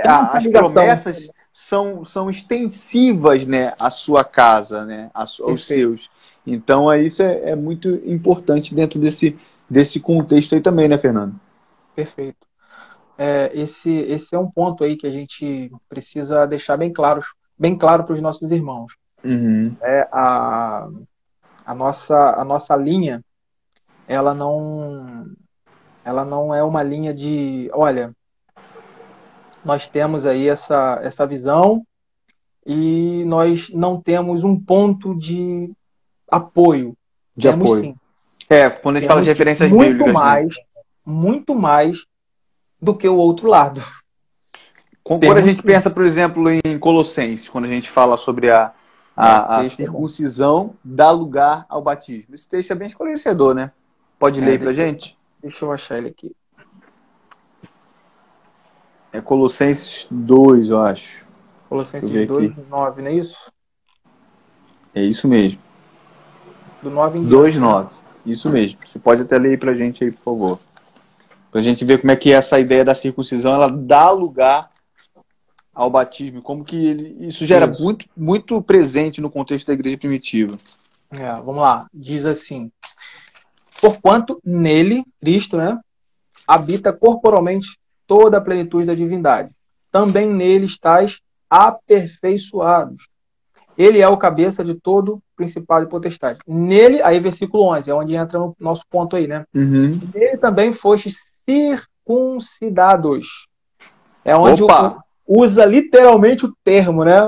as promessas são extensivas, né, à sua casa, né, aos seus. Então, isso é muito importante dentro desse contexto aí também, né, Fernando? Perfeito. Esse é um ponto aí que a gente precisa deixar bem claro para os nossos irmãos. A nossa linha, ela não é uma linha de, olha, nós temos aí essa visão e nós não temos um ponto de apoio. Sim. Quando a gente fala de referências bíblicas, muito mais do que o outro lado. Quando a gente pensa, por exemplo, em Colossenses, quando a gente fala sobre a circuncisão dá lugar ao batismo. Esse texto é bem esclarecedor, né? Pode ler pra gente? Deixa eu achar ele aqui. É Colossenses 2, eu acho. Colossenses 2, 9, não é isso? É isso mesmo. Do 9 em 2, 9. Isso mesmo. Você pode até ler pra gente aí, por favor. Pra gente ver como é que essa ideia da circuncisão, ela dá lugar ao batismo, como que isso já era muito, muito presente no contexto da igreja primitiva. Vamos lá. Diz assim: porquanto nele, Cristo, né, habita corporalmente toda a plenitude da divindade. Também nele estáis aperfeiçoados. Ele é o cabeça de todo principado e potestade. Nele, aí versículo 11, é onde entra no nosso ponto aí, né? Nele também fostes circuncidados. É onde usa literalmente o termo, né?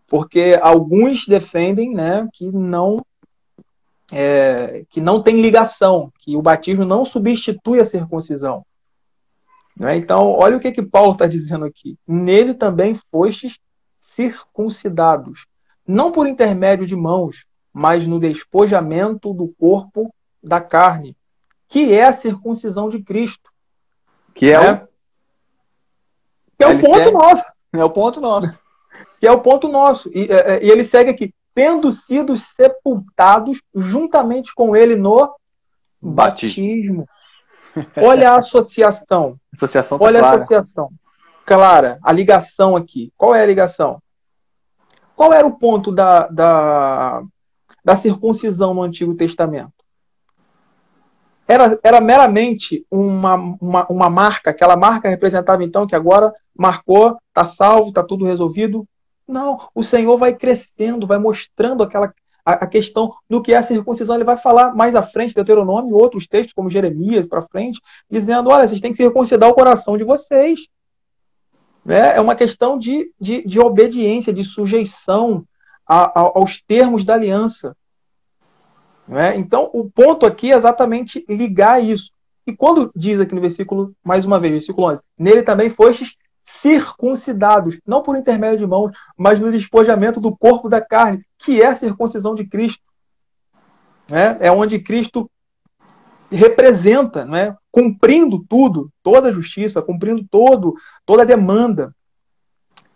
Porque alguns defendem, né, que não tem ligação, que o batismo não substitui a circuncisão. Né? Então, olha o que Paulo está dizendo aqui. Nele também fostes circuncidados, não por intermédio de mãos, mas no despojamento do corpo da carne, que é a circuncisão de Cristo. Que é o ponto nosso. É o ponto nosso. Que é o ponto nosso. E ele segue aqui: tendo sido sepultados juntamente com ele no batismo. Olha a associação. Olha a associação. Clara, a ligação aqui. Qual é a ligação? Qual era o ponto da circuncisão no Antigo Testamento? Era meramente uma marca, aquela marca representava então que agora marcou, está salvo, está tudo resolvido. Não, o Senhor vai crescendo, vai mostrando a questão do que é a circuncisão. Ele vai falar mais à frente, Deuteronômio, outros textos, como Jeremias, para frente, dizendo: olha, vocês têm que circuncidar o coração de vocês. É uma questão de obediência, de sujeição aos termos da aliança. Então, o ponto aqui é exatamente ligar isso. E quando diz aqui no versículo, mais uma vez, versículo 11, nele também fostes circuncidados, não por intermédio de mãos, mas no despojamento do corpo da carne, que é a circuncisão de Cristo. É onde Cristo representa, cumprindo tudo, toda a justiça, cumprindo toda a demanda,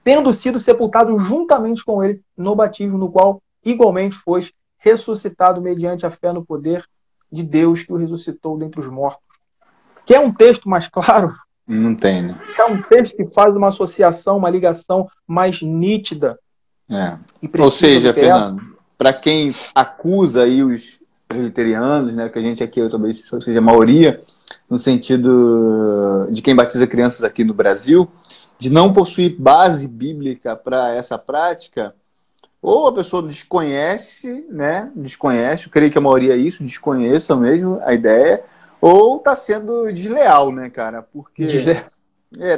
tendo sido sepultado juntamente com ele no batismo, no qual igualmente foi ressuscitado mediante a fé no poder de Deus que o ressuscitou dentre os mortos. Quer um texto mais claro? Não tem, né? É um texto que faz uma associação, uma ligação mais nítida. Ou seja, Fernando, para quem acusa aí presbiterianos, né, que a gente aqui, eu talvez seja a maioria, no sentido de quem batiza crianças aqui no Brasil, de não possuir base bíblica para essa prática, ou a pessoa desconhece, né, desconhece, eu creio que a maioria é isso, desconheça mesmo a ideia, ou está sendo desleal, né, cara, porque...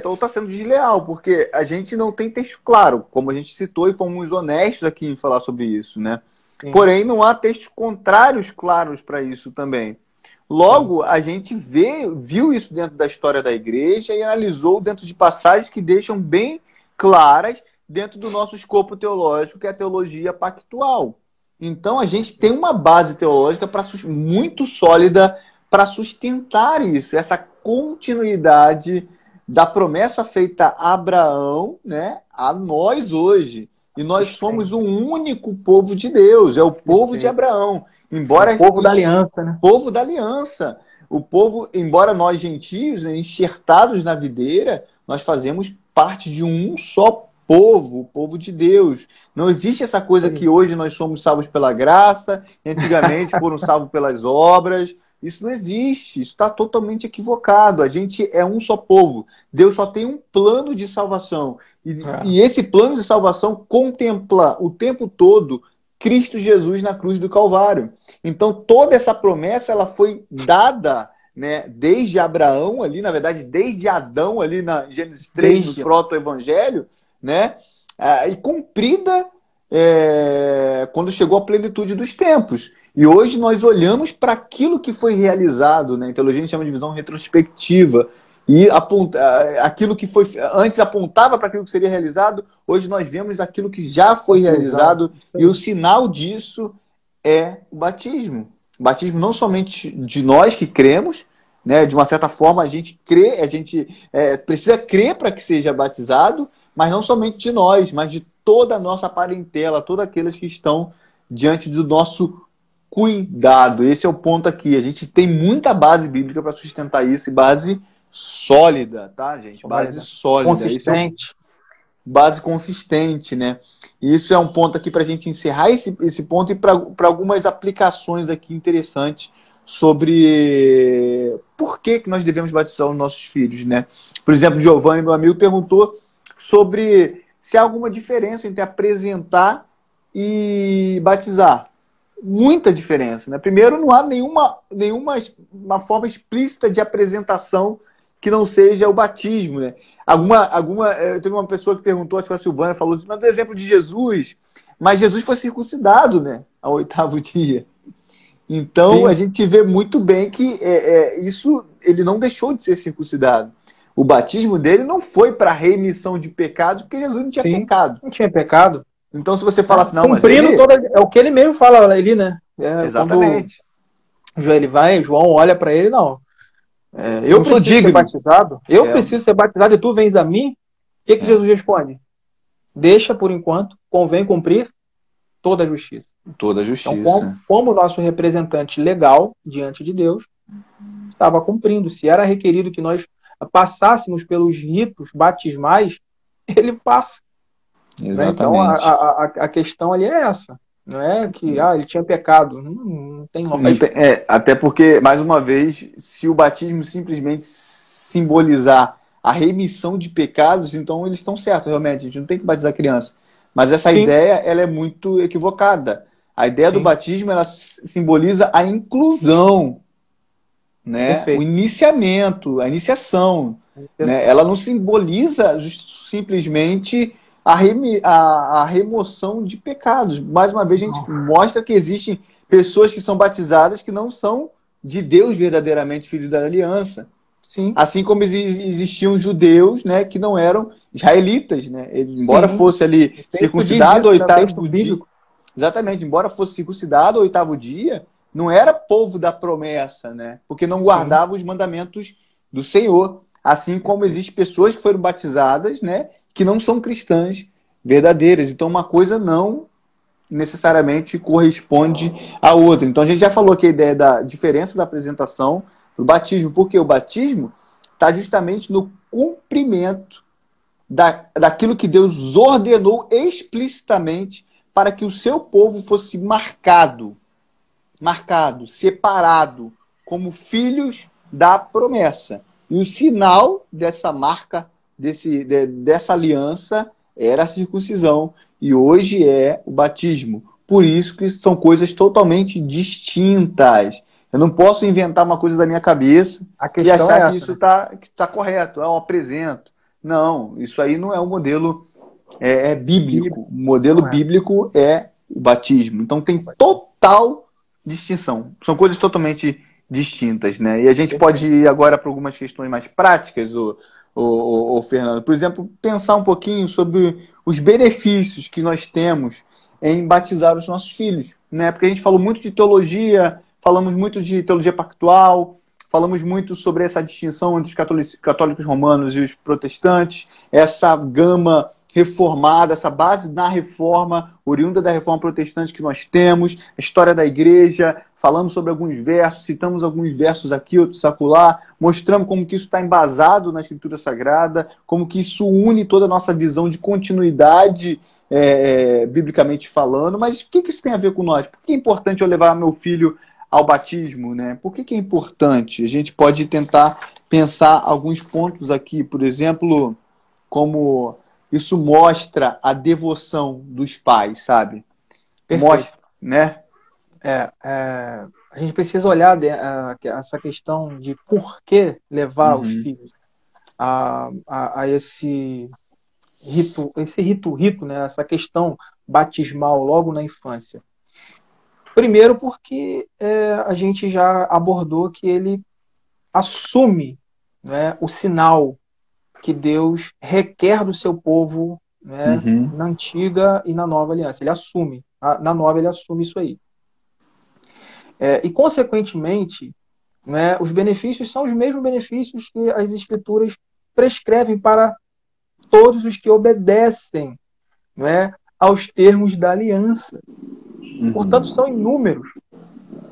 ou está sendo desleal, porque a gente não tem texto claro, como a gente citou e fomos honestos aqui em falar sobre isso, né? Sim. Porém, não há textos contrários claros para isso também. Logo, a gente viu isso dentro da história da igreja e analisou dentro de passagens que deixam bem claras dentro do nosso escopo teológico, que é a teologia pactual. Então, a gente tem uma base teológica muito sólida para sustentar isso, essa continuidade da promessa feita a Abraão, né, a nós hoje. E nós somos um único povo de Deus, é o povo de Abraão. Embora o povo da aliança, né? Povo da aliança. O povo, embora nós gentios, enxertados na videira, nós fazemos parte de um só povo, o povo de Deus. Não existe essa coisa que hoje nós somos salvos pela graça, antigamente foram salvos pelas obras. Isso não existe, isso está totalmente equivocado. A gente é um só povo. Deus só tem um plano de salvação. E esse plano de salvação contempla o tempo todo Cristo Jesus na cruz do Calvário. Então, toda essa promessa ela foi dada, né, desde Abraão, ali, na verdade, desde Adão, ali na Gênesis 3, no proto-evangelho, né, e cumprida quando chegou a plenitude dos tempos. E hoje nós olhamos para aquilo que foi realizado, né? Em teologia a gente chama de visão retrospectiva. E aquilo que foi antes apontava para aquilo que seria realizado, hoje nós vemos aquilo que já foi realizado. E o sinal disso é o batismo. O batismo não somente de nós que cremos, né? De uma certa forma a gente crê, a gente precisa crer para que seja batizado, mas não somente de nós, mas de toda a nossa parentela, todos aqueles que estão diante do nosso cuidado. Esse é o ponto aqui. A gente tem muita base bíblica para sustentar isso, e base sólida, tá, gente? Base sólida. Consistente. Base consistente, né? E isso é um ponto aqui para a gente encerrar esse ponto e para algumas aplicações aqui interessantes sobre por que nós devemos batizar os nossos filhos, né? Por exemplo, Giovanni, meu amigo, perguntou sobre se há alguma diferença entre apresentar e batizar. Muita diferença, né? Primeiro, não há nenhuma uma forma explícita de apresentação que não seja o batismo, né? Teve uma pessoa que perguntou, acho que foi a Silvana, falou do exemplo de Jesus, mas Jesus foi circuncidado, né? Ao 8º dia. Então, sim, a gente vê muito bem que isso, ele não deixou de ser circuncidado. O batismo dele não foi para remissão de pecados, porque Jesus não tinha pecado. Não tinha pecado. Então, se você fala assim, não, cumprindo é o que ele mesmo fala ali, né? Exatamente. João olha para ele, não. Eu preciso ser batizado? Eu preciso ser batizado e tu vens a mim? O que Jesus responde? Deixa por enquanto, convém cumprir toda a justiça. Toda a justiça. Então, como nosso representante legal diante de Deus, estava cumprindo. Se era requerido que nós passássemos pelos ritos batismais, ele passa. Exatamente. Então, a questão ali é essa. Não é que ele tinha pecado. Não tem lógica. Até porque, mais uma vez, se o batismo simplesmente simbolizar a remissão de pecados, então eles estão certos, realmente. A gente não tem que batizar criança. Mas essa ideia, ela é muito equivocada. A ideia do batismo, ela simboliza a inclusão, né? O iniciamento, a iniciação. Né? Ela não simboliza simplesmente a remoção de pecados. Mais uma vez, a gente mostra que existem pessoas que são batizadas que não são de Deus verdadeiramente filhos da aliança. Sim. Assim como existiam judeus, né, que não eram israelitas, né? Embora fosse ali circuncidado ao 8º dia. Exatamente, embora fosse circuncidado ao 8º dia, não era povo da promessa, né? Porque não guardava os mandamentos do Senhor. Assim como existem pessoas que foram batizadas, né, que não são cristãs verdadeiras. Então, uma coisa não necessariamente corresponde à outra. Então, a gente já falou que a ideia da diferença da apresentação do batismo, porque o batismo está justamente no cumprimento daquilo que Deus ordenou explicitamente para que o seu povo fosse marcado. marcado, separado, como filhos da promessa. E o sinal dessa marca, dessa aliança, era a circuncisão. E hoje é o batismo. Por isso que são coisas totalmente distintas. Eu não posso inventar uma coisa da minha cabeça e achar que isso está correto. Eu apresento. Não, isso aí não é um modelo bíblico. O modelo bíblico é o batismo. Então tem total distinção. São coisas totalmente distintas, né? E a gente pode ir agora para algumas questões mais práticas, o Fernando. Por exemplo, pensar um pouquinho sobre os benefícios que nós temos em batizar os nossos filhos, né? Porque a gente falou muito de teologia, falamos muito de teologia pactual, falamos muito sobre essa distinção entre os católicos romanos e os protestantes, essa gama reformada, essa base na reforma, oriunda da reforma protestante que nós temos, a história da igreja, falamos sobre alguns versos, citamos alguns versos aqui, outros acolá, mostramos como que isso está embasado na Escritura Sagrada, como que isso une toda a nossa visão de continuidade, biblicamente falando. Mas o que isso tem a ver com nós? Por que é importante eu levar meu filho ao batismo, né? Por que é importante? A gente pode tentar pensar alguns pontos aqui, por exemplo, como isso mostra a devoção dos pais, sabe? Perfeito. Mostra, né? A gente precisa olhar essa questão de por que levar os filhos a esse rito, né? Essa questão batismal logo na infância. Primeiro porque a gente já abordou que ele assume, né, o sinal que Deus requer do seu povo, né, na antiga e na nova aliança. Ele assume. Na nova ele assume isso aí. E, consequentemente, né, os benefícios são os mesmos benefícios que as Escrituras prescrevem para todos os que obedecem, né, aos termos da aliança. Portanto, são inúmeros.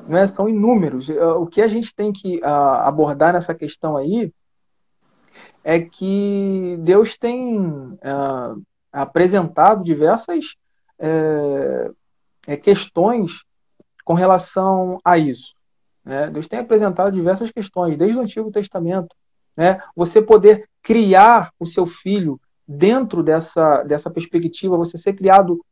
Né, são inúmeros. O que a gente tem que abordar nessa questão aí é que Deus tem apresentado diversas questões com relação a isso. Né? Deus tem apresentado diversas questões, desde o Antigo Testamento. Né? Você poder criar o seu filho dentro dessa perspectiva, você ser criado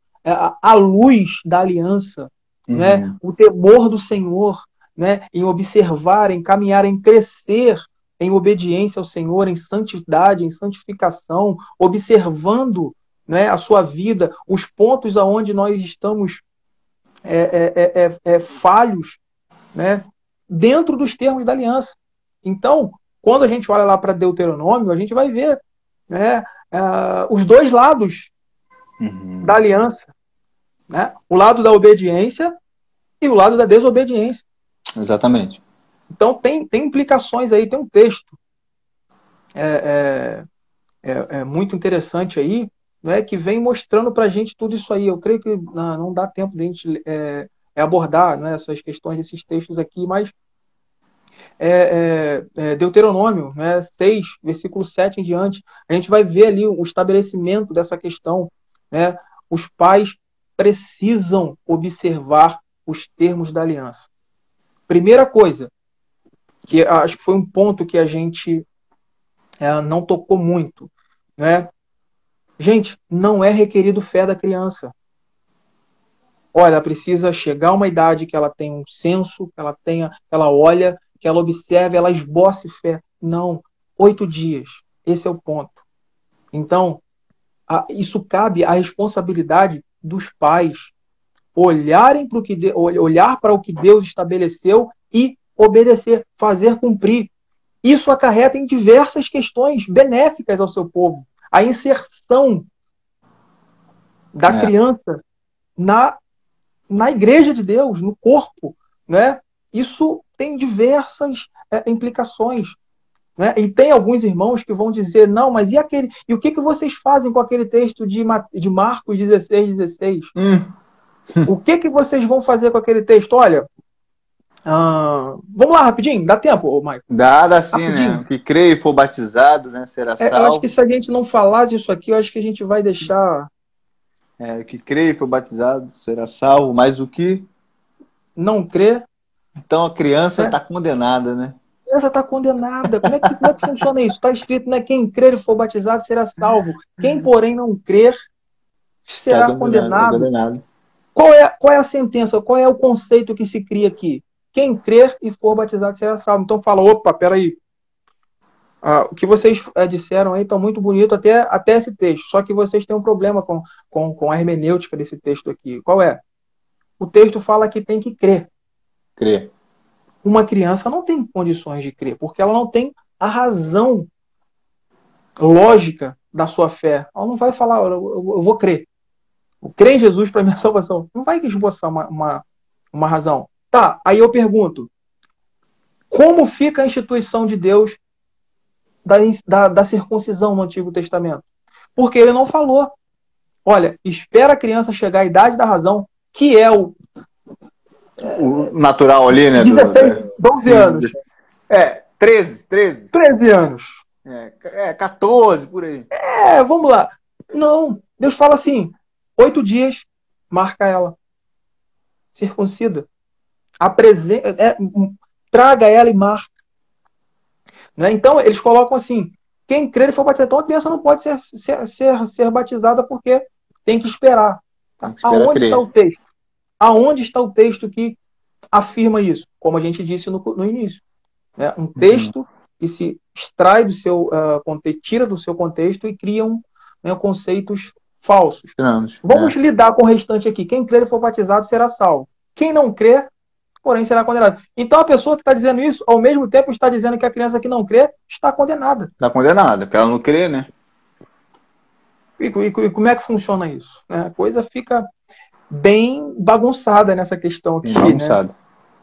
à luz da aliança, né? O temor do Senhor, né? Em observar, em caminhar, em crescer em obediência ao Senhor, em santidade, em santificação, observando, né, a sua vida, os pontos aonde nós estamos falhos, né, dentro dos termos da aliança. Então, quando a gente olha lá para Deuteronômio, a gente vai ver, né, os dois lados da aliança, né? O lado da obediência e o lado da desobediência. Exatamente. Então, tem implicações aí, tem um texto muito interessante aí, né, que vem mostrando para a gente tudo isso aí. Eu creio que não dá tempo de a gente abordar, né, essas questões desses textos aqui, mas Deuteronômio, né, 6, versículo 7 em diante, a gente vai ver ali o estabelecimento dessa questão. Né? Os pais precisam observar os termos da aliança. Primeira coisa, que acho que foi um ponto que a gente não tocou muito, né? Gente, não é requerido fé da criança. Olha, ela precisa chegar a uma idade que ela tenha um senso, que ela olha, que ela observe, ela esboce fé. Não, 8 dias. Esse é o ponto. Então, isso cabe à responsabilidade dos pais olhar para o que Deus estabeleceu e obedecer, fazer cumprir. Isso acarreta em diversas questões benéficas ao seu povo. A inserção da criança na igreja de Deus, no corpo, né? Isso tem diversas implicações. Né? E tem alguns irmãos que vão dizer, não, mas e o que vocês fazem com aquele texto de Marcos 16:16? O que vocês vão fazer com aquele texto? Olha, vamos lá rapidinho, dá tempo, Maicon? Dá sim, rapidinho. Né? O que crê e for batizado, né, será salvo. Eu acho que se a gente não falar disso aqui, eu acho que a gente vai deixar... O que crê e for batizado será salvo, mas o que não crê Então a criança está condenada, né? A criança está condenada. Como é que funciona isso? Está escrito, né? Quem crer e for batizado será salvo. Quem, porém, não crer Está será condenado, é condenado. condenado. Qual é a sentença? Qual é o conceito que se cria aqui? Quem crer e for batizado será salvo. Então fala, opa, peraí. O que vocês disseram aí está muito bonito até esse texto. Só que vocês têm um problema com a hermenêutica desse texto aqui. Qual é? O texto fala que tem que crer. Crer. Uma criança não tem condições de crer, porque ela não tem a razão lógica da sua fé. Ela não vai falar, eu vou crer. Eu creio em Jesus para minha salvação. Não vai esboçar uma razão. Tá, aí eu pergunto, como fica a instituição de Deus da circuncisão no Antigo Testamento? Porque ele não falou. Olha, espera a criança chegar à idade da razão, que é o natural ali, né? 16, 12 anos. 13 anos. 14, por aí. Vamos lá. Não, Deus fala assim, 8 dias, marca ela. Circuncida. Traga ela e marca. Né? Então, eles colocam assim, quem crer e for batizado, então a criança não pode ser batizada porque tem que esperar. Tá? Aonde está o texto? Aonde está o texto que afirma isso? Como a gente disse no início. Né? Um texto que se extrai do seu contexto, tira do seu contexto e cria conceitos falsos. Vamos lidar com o restante aqui. Quem crer e for batizado será salvo. Quem não crer, porém, será condenado. Então a pessoa que está dizendo isso, ao mesmo tempo está dizendo que a criança que não crê está condenada. Está condenada, porque ela não crê, né? E como é que funciona isso? A coisa fica bem bagunçada nessa questão aqui. Bagunçada. Né?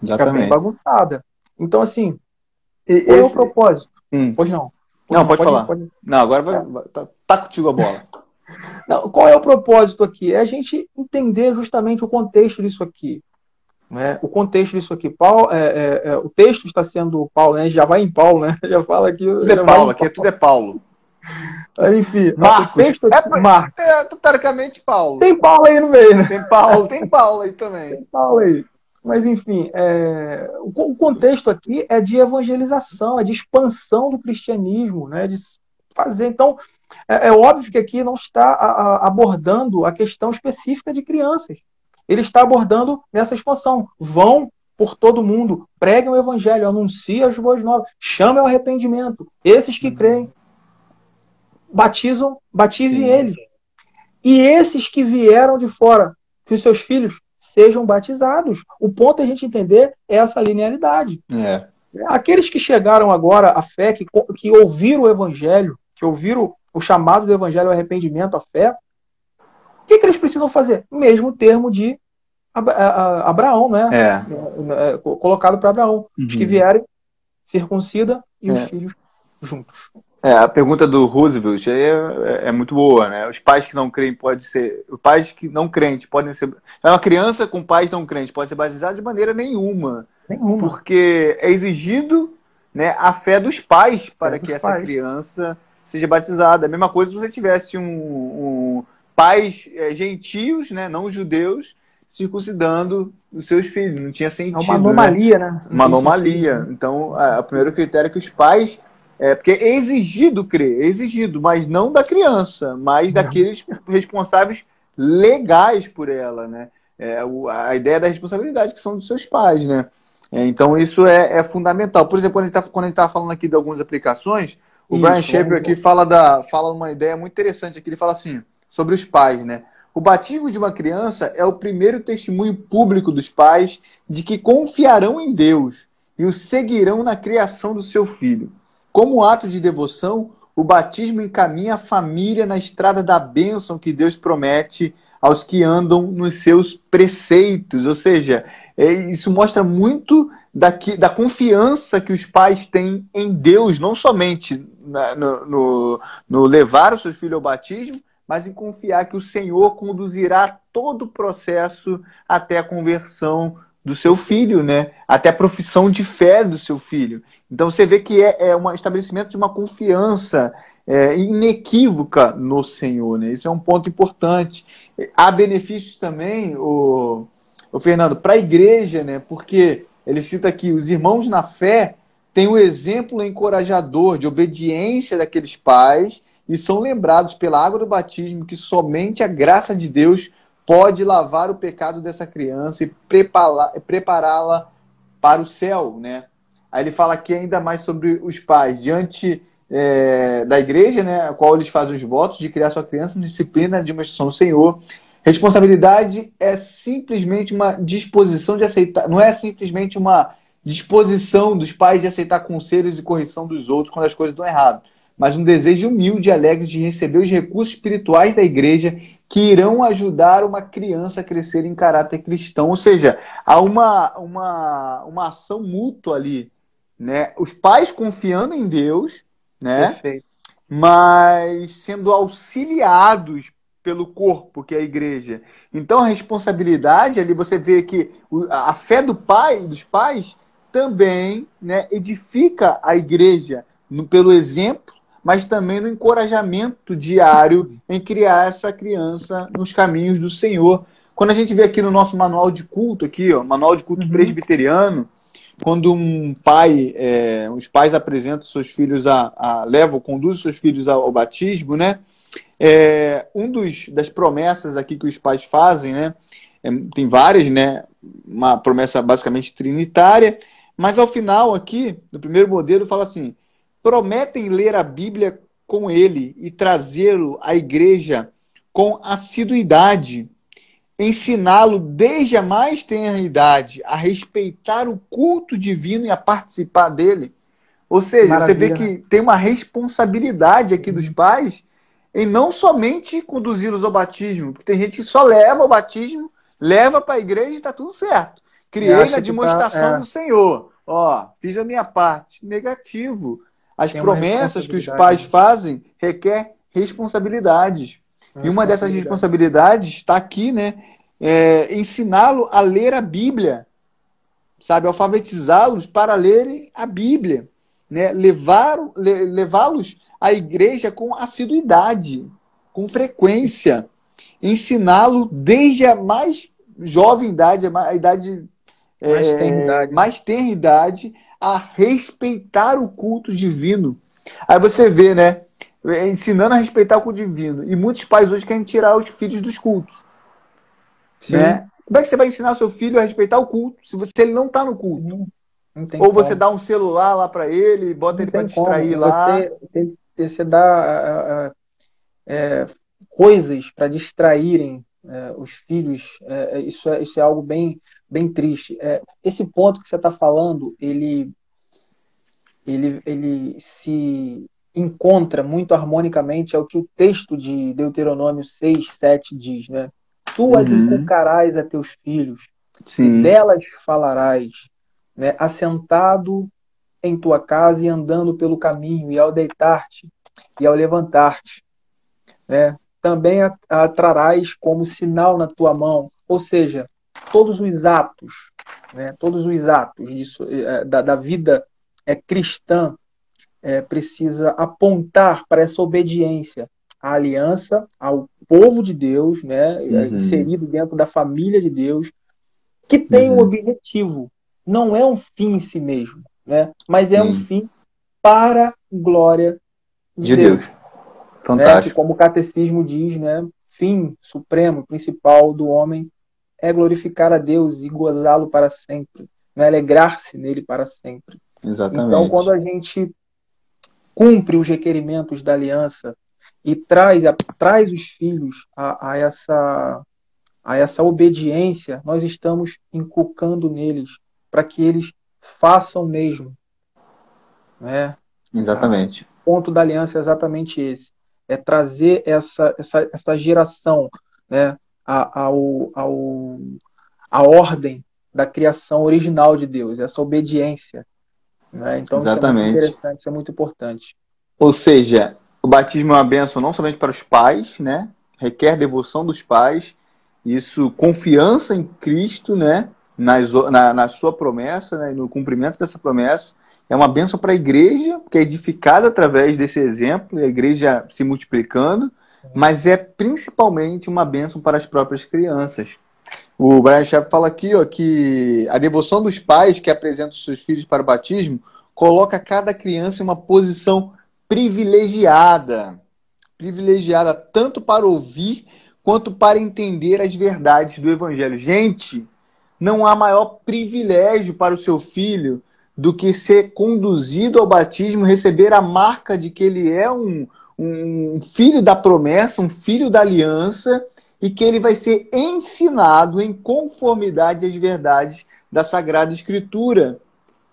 Exatamente. Fica bem bagunçada. Então, assim, qual é o propósito? Pois não. Não, pode falar. Não, agora tá contigo a bola. Não, qual é o propósito aqui? É a gente entender justamente o contexto disso aqui. Né? O contexto disso aqui. O texto está sendo Paulo, né? Já vai em Paulo, né? Já fala aqui. Tudo é Paulo, aqui tudo é Paulo. Enfim, Marcos. O texto Marcos. Teoricamente Paulo. Tem Paulo aí no meio, né? Tem Paulo aí também. Tem Paulo aí. Mas, enfim, o contexto aqui é de evangelização, é de expansão do cristianismo, né? De fazer. Então, é óbvio que aqui não está abordando a questão específica de crianças. Ele está abordando nessa expansão. Vão por todo mundo, preguem o evangelho, anunciem as boas novas, chamem ao arrependimento. Esses que creem, batizem eles. E esses que vieram de fora, que os seus filhos sejam batizados. O ponto é a gente entender essa linearidade. Aqueles que chegaram agora à fé, que ouviram o evangelho, que ouviram o chamado do evangelho ao arrependimento, à fé, o que eles precisam fazer? O mesmo termo de Abraão, né? Colocado para Abraão. Os que vierem, circuncida e os filhos juntos. A pergunta do Roosevelt é muito boa, né? Os pais que não creem os pais que não crentes podem ser. Uma criança com pais não crentes pode ser batizada de maneira nenhuma. Porque é exigido, né, a fé dos pais para que essa criança seja batizada. A mesma coisa se você tivesse pais gentios, né, não judeus, circuncidando os seus filhos. Não tinha sentido. É uma anomalia, né? Uma anomalia. Sentido. Então, o primeiro critério é que os pais. Porque é exigido crer, mas não da criança, mas daqueles responsáveis legais por ela, né? A ideia da responsabilidade que são dos seus pais, né? Então isso é fundamental. Por exemplo, quando a gente está falando aqui de algumas aplicações, o Brian Shaper aqui fala uma ideia muito interessante aqui. Ele fala assim, sobre os pais, né? O batismo de uma criança é o primeiro testemunho público dos pais de que confiarão em Deus e o seguirão na criação do seu filho. Como ato de devoção, o batismo encaminha a família na estrada da bênção que Deus promete aos que andam nos seus preceitos. Ou seja, isso mostra muito da confiança que os pais têm em Deus, não somente no levar o seu filho ao batismo, mas em confiar que o Senhor conduzirá todo o processo até a conversão do seu filho, né? Até a profissão de fé do seu filho. Então você vê que é um estabelecimento de uma confiança inequívoca no Senhor, né? Isso é um ponto importante. Há benefícios também, o Fernando, para a igreja, né? Porque ele cita aqui, os irmãos na fé têm um exemplo encorajador de obediência daqueles pais e são lembrados pela água do batismo que somente a graça de Deus pode lavar o pecado dessa criança e prepará-la para o céu, né? Aí ele fala aqui ainda mais sobre os pais, diante da igreja, né, a qual eles fazem os votos de criar sua criança na disciplina de uma instrução do Senhor. Responsabilidade é simplesmente uma disposição de aceitar, não é simplesmente uma disposição dos pais de aceitar conselhos e correção dos outros quando as coisas dão errado, mas um desejo humilde e alegre de receber os recursos espirituais da igreja que irão ajudar uma criança a crescer em caráter cristão. Ou seja, há uma ação mútua ali, né? Os pais confiando em Deus, né? Perfeito. Mas sendo auxiliados pelo corpo, que é a igreja. Então a responsabilidade ali, você vê que a fé dos pais também, né, edifica a igreja pelo exemplo, mas também no encorajamento diário em criar essa criança nos caminhos do Senhor. Quando a gente vê aqui no nosso manual de culto, aqui, ó, manual de culto presbiteriano, quando os pais apresentam seus filhos conduzem seus filhos ao batismo, né? Das promessas aqui que os pais fazem, né? Tem várias, né? Uma promessa basicamente trinitária, mas ao final aqui, no primeiro modelo, fala assim: prometem ler a Bíblia com ele e trazê-lo à igreja com assiduidade, ensiná-lo desde a mais tenra idade a respeitar o culto divino e a participar dele. Ou seja, Maravilha, você vê que tem uma responsabilidade aqui dos pais em não somente conduzi-los ao batismo, porque tem gente que só leva ao batismo, leva para a igreja e está tudo certo. Criei na demonstração do Senhor. Ó, fiz a minha parte. Negativo. As promessas que os pais fazem requer responsabilidades. E uma dessas responsabilidades está aqui, né? Ensiná-lo a ler a Bíblia, sabe? Alfabetizá-los para lerem a Bíblia, né? Levá-los à igreja com assiduidade, com frequência. Ensiná-lo desde a mais jovem idade, a idade mais tenra idade, a respeitar o culto divino. Aí você vê, né? Ensinando a respeitar o culto divino. E muitos pais hoje querem tirar os filhos dos cultos. Sim. Né? Como é que você vai ensinar seu filho a respeitar o culto se ele não está no culto? Não tem Ou como. você dá um celular lá para ele, bota ele para distrair lá. Você dá coisas para distraírem os filhos. Isso é algo bem, bem triste. Esse ponto que você está falando, ele se encontra muito harmonicamente ao que o texto de Deuteronômio 6:7 diz, né? Tu as inculcarás a teus filhos, e delas falarás, né? Assentado em tua casa e andando pelo caminho, e ao deitar-te e ao levantar-te, né? Também a trarás como sinal na tua mão. Ou seja, todos os atos, né? Todos os atos da vida cristã precisa apontar para essa obediência à aliança, ao povo de Deus, né, inserido dentro da família de Deus, que tem um objetivo. Não é um fim em si mesmo, né, mas é um fim para a glória de Deus. Fantástico. Que, como o catecismo diz, né, fim supremo, principal do homem é glorificar a Deus e gozá-lo para sempre, né, alegrar-se nele para sempre. Exatamente. Então, quando a gente cumpre os requerimentos da aliança e traz os filhos a essa obediência, nós estamos inculcando neles para que eles façam mesmo. Né? Exatamente. O ponto da aliança é exatamente esse. É trazer essa geração, né, a ordem da criação original de Deus, essa obediência. Né? Então, exatamente. Isso é muito interessante, isso é muito importante. Ou seja, o batismo é uma bênção não somente para os pais, né? Requer devoção dos pais, isso, confiança em Cristo, né? Na sua promessa, né? No cumprimento dessa promessa. É uma bênção para a igreja, que é edificada através desse exemplo, e a igreja se multiplicando, mas é principalmente uma bênção para as próprias crianças. O Brian Shapp fala aqui, ó, que a devoção dos pais que apresentam os seus filhos para o batismo coloca cada criança em uma posição privilegiada. Privilegiada tanto para ouvir quanto para entender as verdades do Evangelho. Gente, não há maior privilégio para o seu filho do que ser conduzido ao batismo, receber a marca de que ele é um filho da promessa, um filho da aliança, e que ele vai ser ensinado em conformidade às verdades da Sagrada Escritura.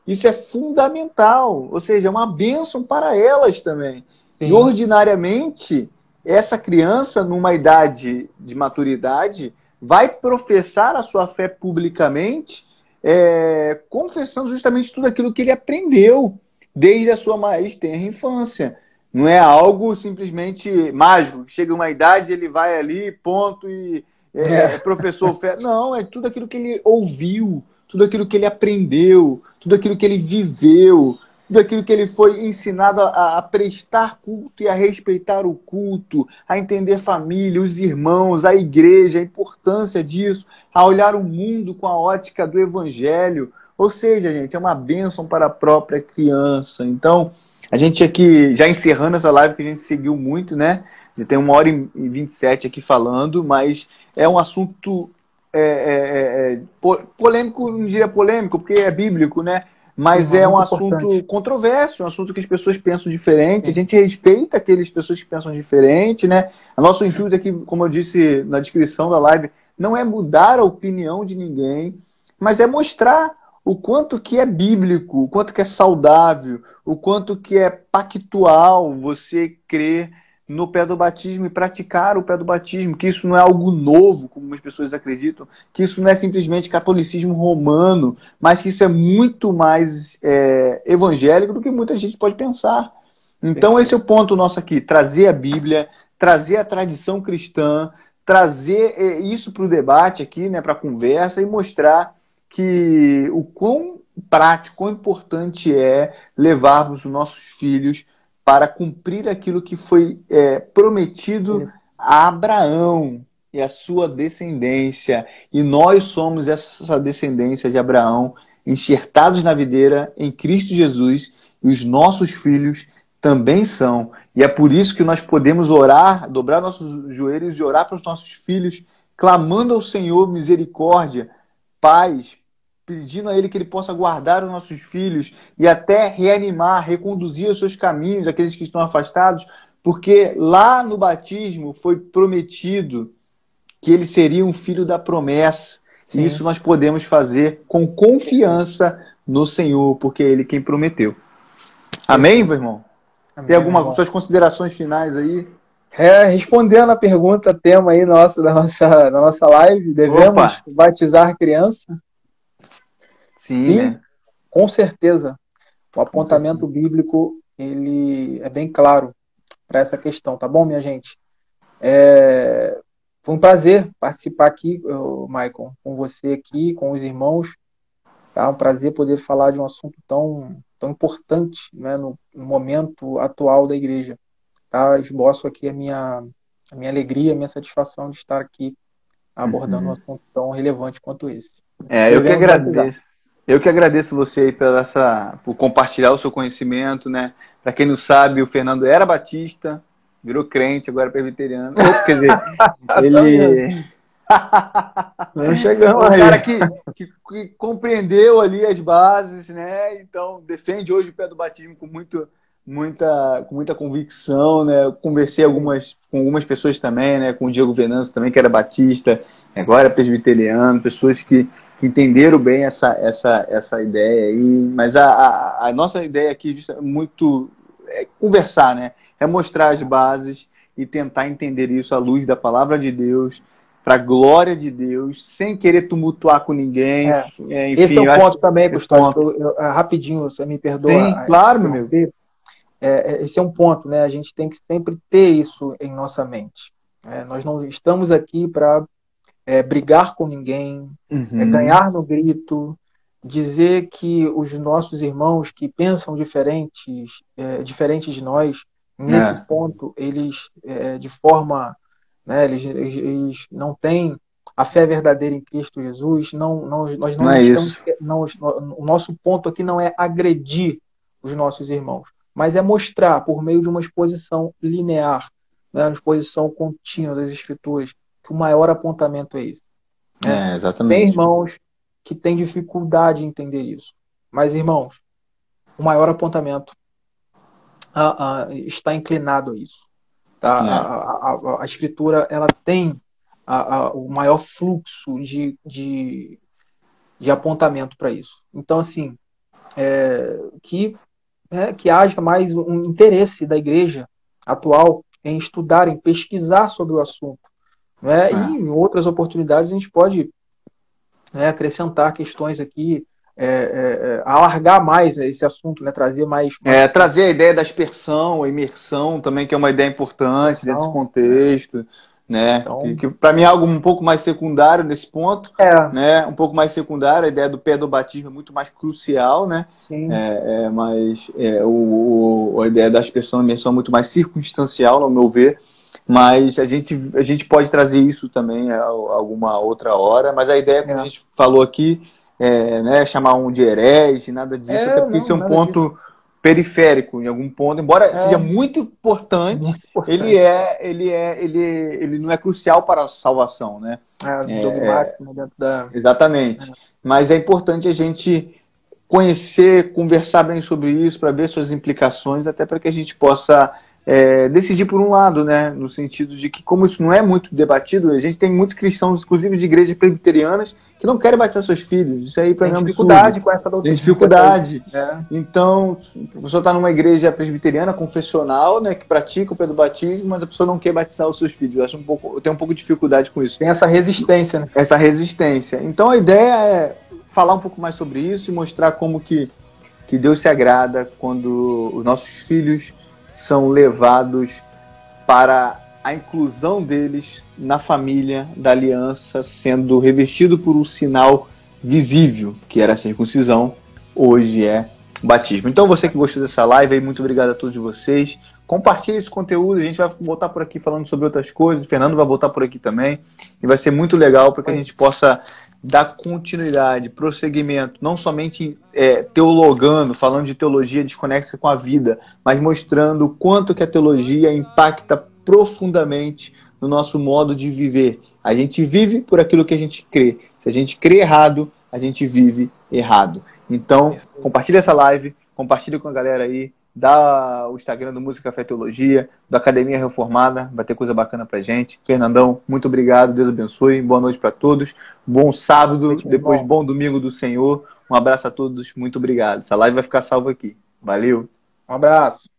Isso é fundamental, ou seja, é uma bênção para elas também. Sim. E ordinariamente, essa criança, numa idade de maturidade, vai professar a sua fé publicamente, confessando justamente tudo aquilo que ele aprendeu desde a sua mais tenra infância. Não é algo simplesmente mágico. Chega uma idade, ele vai ali, ponto, e professor fé. Não, é tudo aquilo que ele ouviu, tudo aquilo que ele aprendeu, tudo aquilo que ele viveu, tudo aquilo que ele foi ensinado a prestar culto e a respeitar o culto, a entender família, os irmãos, a igreja, a importância disso, a olhar o mundo com a ótica do evangelho. Ou seja, gente, é uma bênção para a própria criança. Então, a gente aqui, já encerrando essa live que a gente seguiu muito, né? Já tem 1h27 aqui falando, mas é um assunto polêmico, não diria polêmico, porque é bíblico, né? Mas é um assunto controverso, um assunto que as pessoas pensam diferente. A gente respeita aquelas pessoas que pensam diferente, né? O nosso intuito aqui, como eu disse na descrição da live, não é mudar a opinião de ninguém, mas é mostrar o quanto que é bíblico, o quanto que é saudável, o quanto que é pactual você crer no pé do batismo e praticar o pé do batismo, que isso não é algo novo, como as pessoas acreditam, que isso não é simplesmente catolicismo romano, mas que isso é muito mais evangélico do que muita gente pode pensar. Então esse é o ponto nosso aqui, trazer a Bíblia, trazer a tradição cristã, trazer isso para o debate aqui, né, para a conversa, e mostrar que o quão prático, quão importante é levarmos os nossos filhos para cumprir aquilo que foi prometido a Abraão e a sua descendência. E nós somos essa descendência de Abraão, enxertados na videira em Cristo Jesus, e os nossos filhos também são. E é por isso que nós podemos orar, dobrar nossos joelhos e orar para os nossos filhos, clamando ao Senhor misericórdia, paz, pedindo a Ele que Ele possa guardar os nossos filhos e até reanimar, reconduzir os seus caminhos, aqueles que estão afastados, porque lá no batismo foi prometido que ele seria um filho da promessa. Sim. E isso nós podemos fazer com confiança no Senhor, porque é Ele quem prometeu. Amém, meu irmão? Amém. Tem algumas suas considerações finais aí? Respondendo a pergunta, tema aí da nossa live, devemos batizar criança? Sim, né? Com certeza. O apontamento bíblico, ele é bem claro para essa questão, tá bom, minha gente? Foi um prazer participar aqui, Maicon, com você aqui, com os irmãos. Tá? Um prazer poder falar de um assunto tão importante, né, no momento atual da igreja. Tá? Esboço aqui a minha alegria, a minha satisfação de estar aqui abordando um assunto tão relevante quanto esse. Eu que agradeço. Eu que agradeço você aí por compartilhar o seu conhecimento, né? Para quem não sabe, o Fernando era batista, virou crente, agora é presbiteriano. Quer dizer, ele... Não chegamos aí. Um cara que compreendeu ali as bases, né? Então, defende hoje o pé do batismo com muita convicção, né? Eu conversei com algumas pessoas também, né? Com o Diego Venâncio também, que era batista, agora é presbiteriano, pessoas que entenderam bem essa ideia aí, mas a nossa ideia aqui é muito conversar, né? É mostrar as bases e tentar entender isso à luz da palavra de Deus, para a glória de Deus, sem querer tumultuar com ninguém. Enfim, esse é o ponto também, Custódio. Rapidinho, você me perdoa. Sim, claro, meu amigo. Esse é um ponto, né? A gente tem que sempre ter isso em nossa mente. Nós não estamos aqui para brigar com ninguém, ganhar no grito, dizer que os nossos irmãos que pensam diferentes de nós, nesse ponto, eles de forma, né, eles não têm a fé verdadeira em Cristo Jesus. Nós Não não é estamos, isso. o nosso ponto aqui não é agredir os nossos irmãos, mas é mostrar, por meio de uma exposição linear, né, uma exposição contínua das Escrituras, que o maior apontamento é esse. Né? Tem Exatamente. irmãos que têm dificuldade em entender isso. Mas, irmãos, o maior apontamento está inclinado a isso. Tá? É. A Escritura ela tem o maior fluxo de apontamento para isso. Então, assim, que haja mais um interesse da igreja atual em estudar, em pesquisar sobre o assunto. Né? E É. em outras oportunidades a gente pode, né, acrescentar questões aqui, alargar mais esse assunto, né, trazer mais Trazer a ideia da aspersão, a imersão também, que é uma ideia importante dentro desse expressão. contexto, né? Então, Que para mim é algo um pouco mais secundário nesse ponto, é, né? Um pouco mais secundário, a ideia do pé do batismo é muito mais crucial, né? sim, Mas a ideia da aspersão e imersão é muito mais circunstancial, no meu ver. Mas a gente pode trazer isso também a alguma outra hora. Mas a ideia, como a gente falou aqui, né, chamar um de herege, nada disso, até porque isso não, é um nada disso. ponto periférico em algum ponto, embora seja muito importante, Muito importante. ele não é crucial para a salvação, né? Dogmático, né, dentro da... Exatamente. Mas é importante a gente conhecer, conversar bem sobre isso, para ver suas implicações, até para que a gente possa decidir por um lado, né? No sentido de que, como isso não é muito debatido, a gente tem muitos cristãos, inclusive de igrejas presbiterianas, que não querem batizar seus filhos. Isso aí para mim é um absurdo. Tem dificuldade com essa doutrina. Tem dificuldade. Então, a pessoa está numa igreja presbiteriana, confessional, né, que pratica o pedobatismo, mas a pessoa não quer batizar os seus filhos. Eu tenho um pouco de dificuldade com isso. Tem essa resistência, né? Essa resistência. Então, a ideia é falar um pouco mais sobre isso e mostrar como que Deus se agrada quando os nossos filhos são levados para a inclusão deles na família da aliança, sendo revestido por um sinal visível, que era a circuncisão, hoje é o batismo. Então, você que gostou dessa live, aí, muito obrigado a todos vocês. Compartilhe esse conteúdo, a gente vai voltar por aqui falando sobre outras coisas, o Fernando vai voltar por aqui também, e vai ser muito legal para que a gente possa dar continuidade, prosseguimento, não somente teologando, falando de teologia desconexa com a vida, mas mostrando o quanto que a teologia impacta profundamente no nosso modo de viver. A gente vive por aquilo que a gente crê. Se a gente crê errado, a gente vive errado. Então, compartilha essa live, compartilha com a galera aí, dá o Instagram do Música Fé Teologia, da Academia Reformada, vai ter coisa bacana pra gente. Fernandão, muito obrigado, Deus abençoe, boa noite para todos, bom sábado, depois bom domingo do Senhor, um abraço a todos, muito obrigado. Essa live vai ficar salva aqui. Valeu! Um abraço!